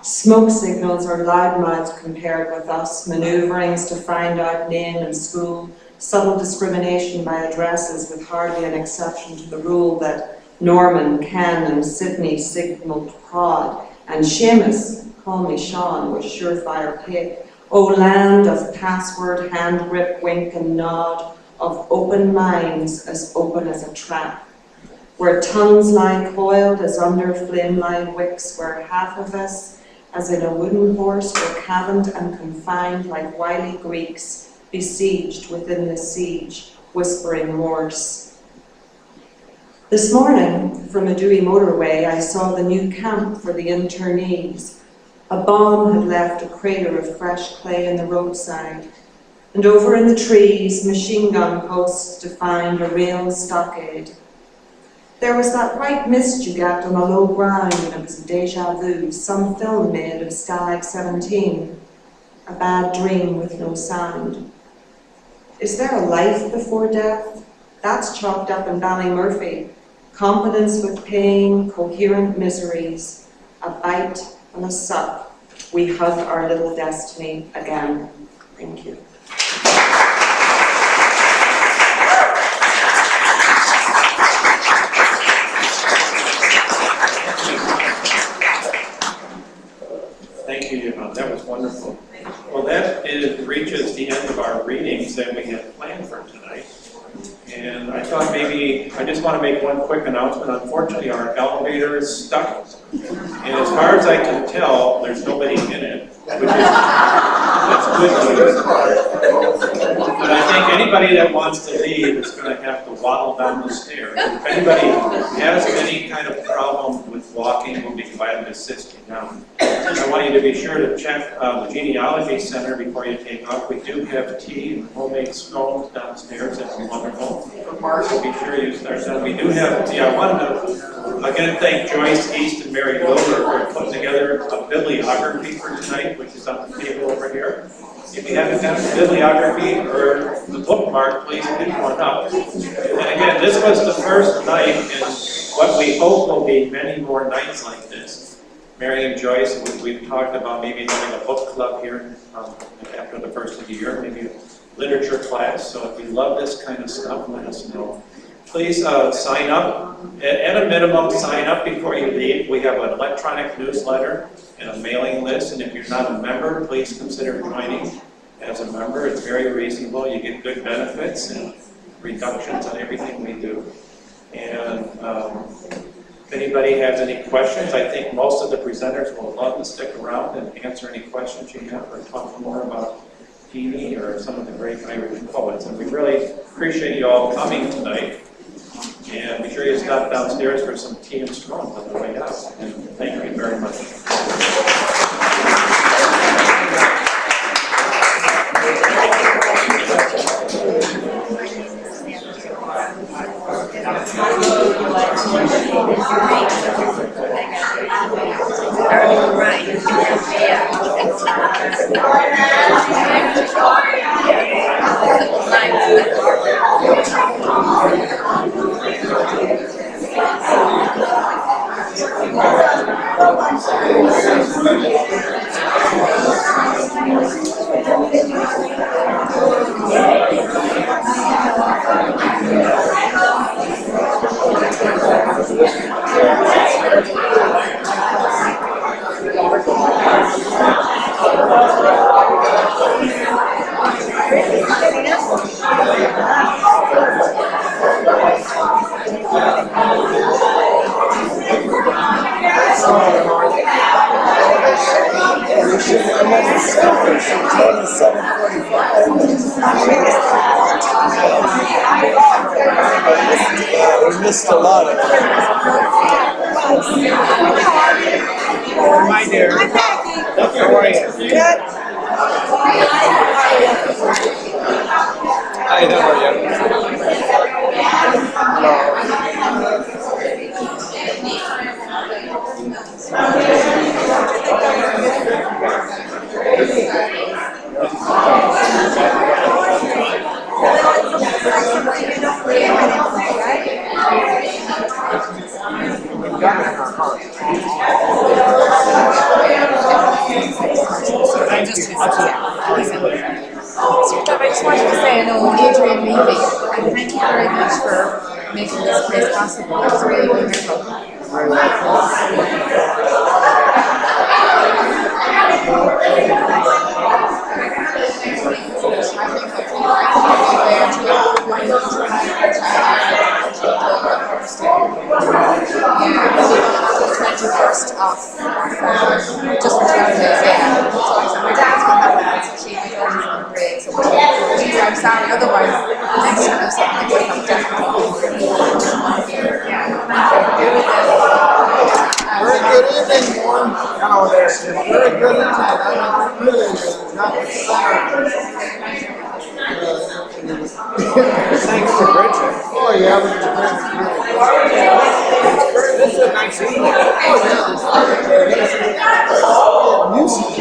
Smoke signals are loudmouths compared with us, manoeuvrings to find out name and school, subtle discrimination by addresses with hardly an exception to the rule that Norman, Ken and Sydney signalled prod, and Seamus, call me Sean, was surefire pick. O land of password, hand grip, wink and nod, of open minds as open as a trap, where tongues lie coiled as under flame-lined wicks, where half of us, as in a wooden horse, were cabined and confined like wily Greeks, besieged within the siege, whispering Morse. This morning, from a Dewey motorway, I saw the new camp for the internees. A bomb had left a crater of fresh clay in the roadside, and over in the trees, machine gun posts defined a rail stockade. There was that white mist you get on a low ground, and it was a déjà vu, some film made of Stalag 17, a bad dream with no sound. Is there a life before death? That's chalked up in Ballymurphy. Competence with pain, coherent miseries, a bite and a suck. We hug our little destiny again. Thank you. Thank you, that was wonderful. Well, that reaches the end of our readings that we had planned for tonight. And I thought maybe, I just want to make one quick announcement. Unfortunately, our elevator is stuck. And as far as I can tell, there's nobody in it, which is, that's good news. But I think anybody that wants to leave is going to have to waddle down the stairs. If anybody has any kind of problem with walking, we'll be glad to assist you now. I want you to be sure to check the genealogy center before you take off. We do have tea and homemade scones downstairs. That's wonderful. So be sure you start that. We do have, I wanted to again thank Joyce East and Mary Wilbur for putting together a bibliography for tonight, which is on the table over here. If you haven't got the bibliography or the bookmark, please pick one up. And again, this was the first night in what we hope will be many more nights like this. Mary and Joyce, we've talked about maybe having a book club here after the first of the year, maybe a literature class. So if you love this kind of stuff, let us know. Please sign up. At a minimum, sign up before you leave. We have an electronic newsletter and a mailing list, and if you're not a member, please consider joining as a member. It's very reasonable. You get good benefits and reductions on everything we do. And if anybody has any questions, I think most of the presenters will love to stick around and answer any questions you have or talk more about Heaney or some of the great Irish poets. And we really appreciate you all coming tonight. And be sure you stop downstairs for some tea and scones on the way out. And thank you very much. We missed a lot of things. Hi there. I'm Maggie. How are you? Good. Hi, how are you? I just wanted to say hello, Adrian Levy, and thank you very much for making this place possible. It's really wonderful. First off, just for 12 days, yeah. So my dad's got that one, so she was always on the break, so I'm sorry, otherwise, next time if something like this, I'm definitely Very good evening, Warren. Hello there. Very good evening. I'm really not thanks to Bridget. Oh yeah, this is a nice evening. Oh yeah, music.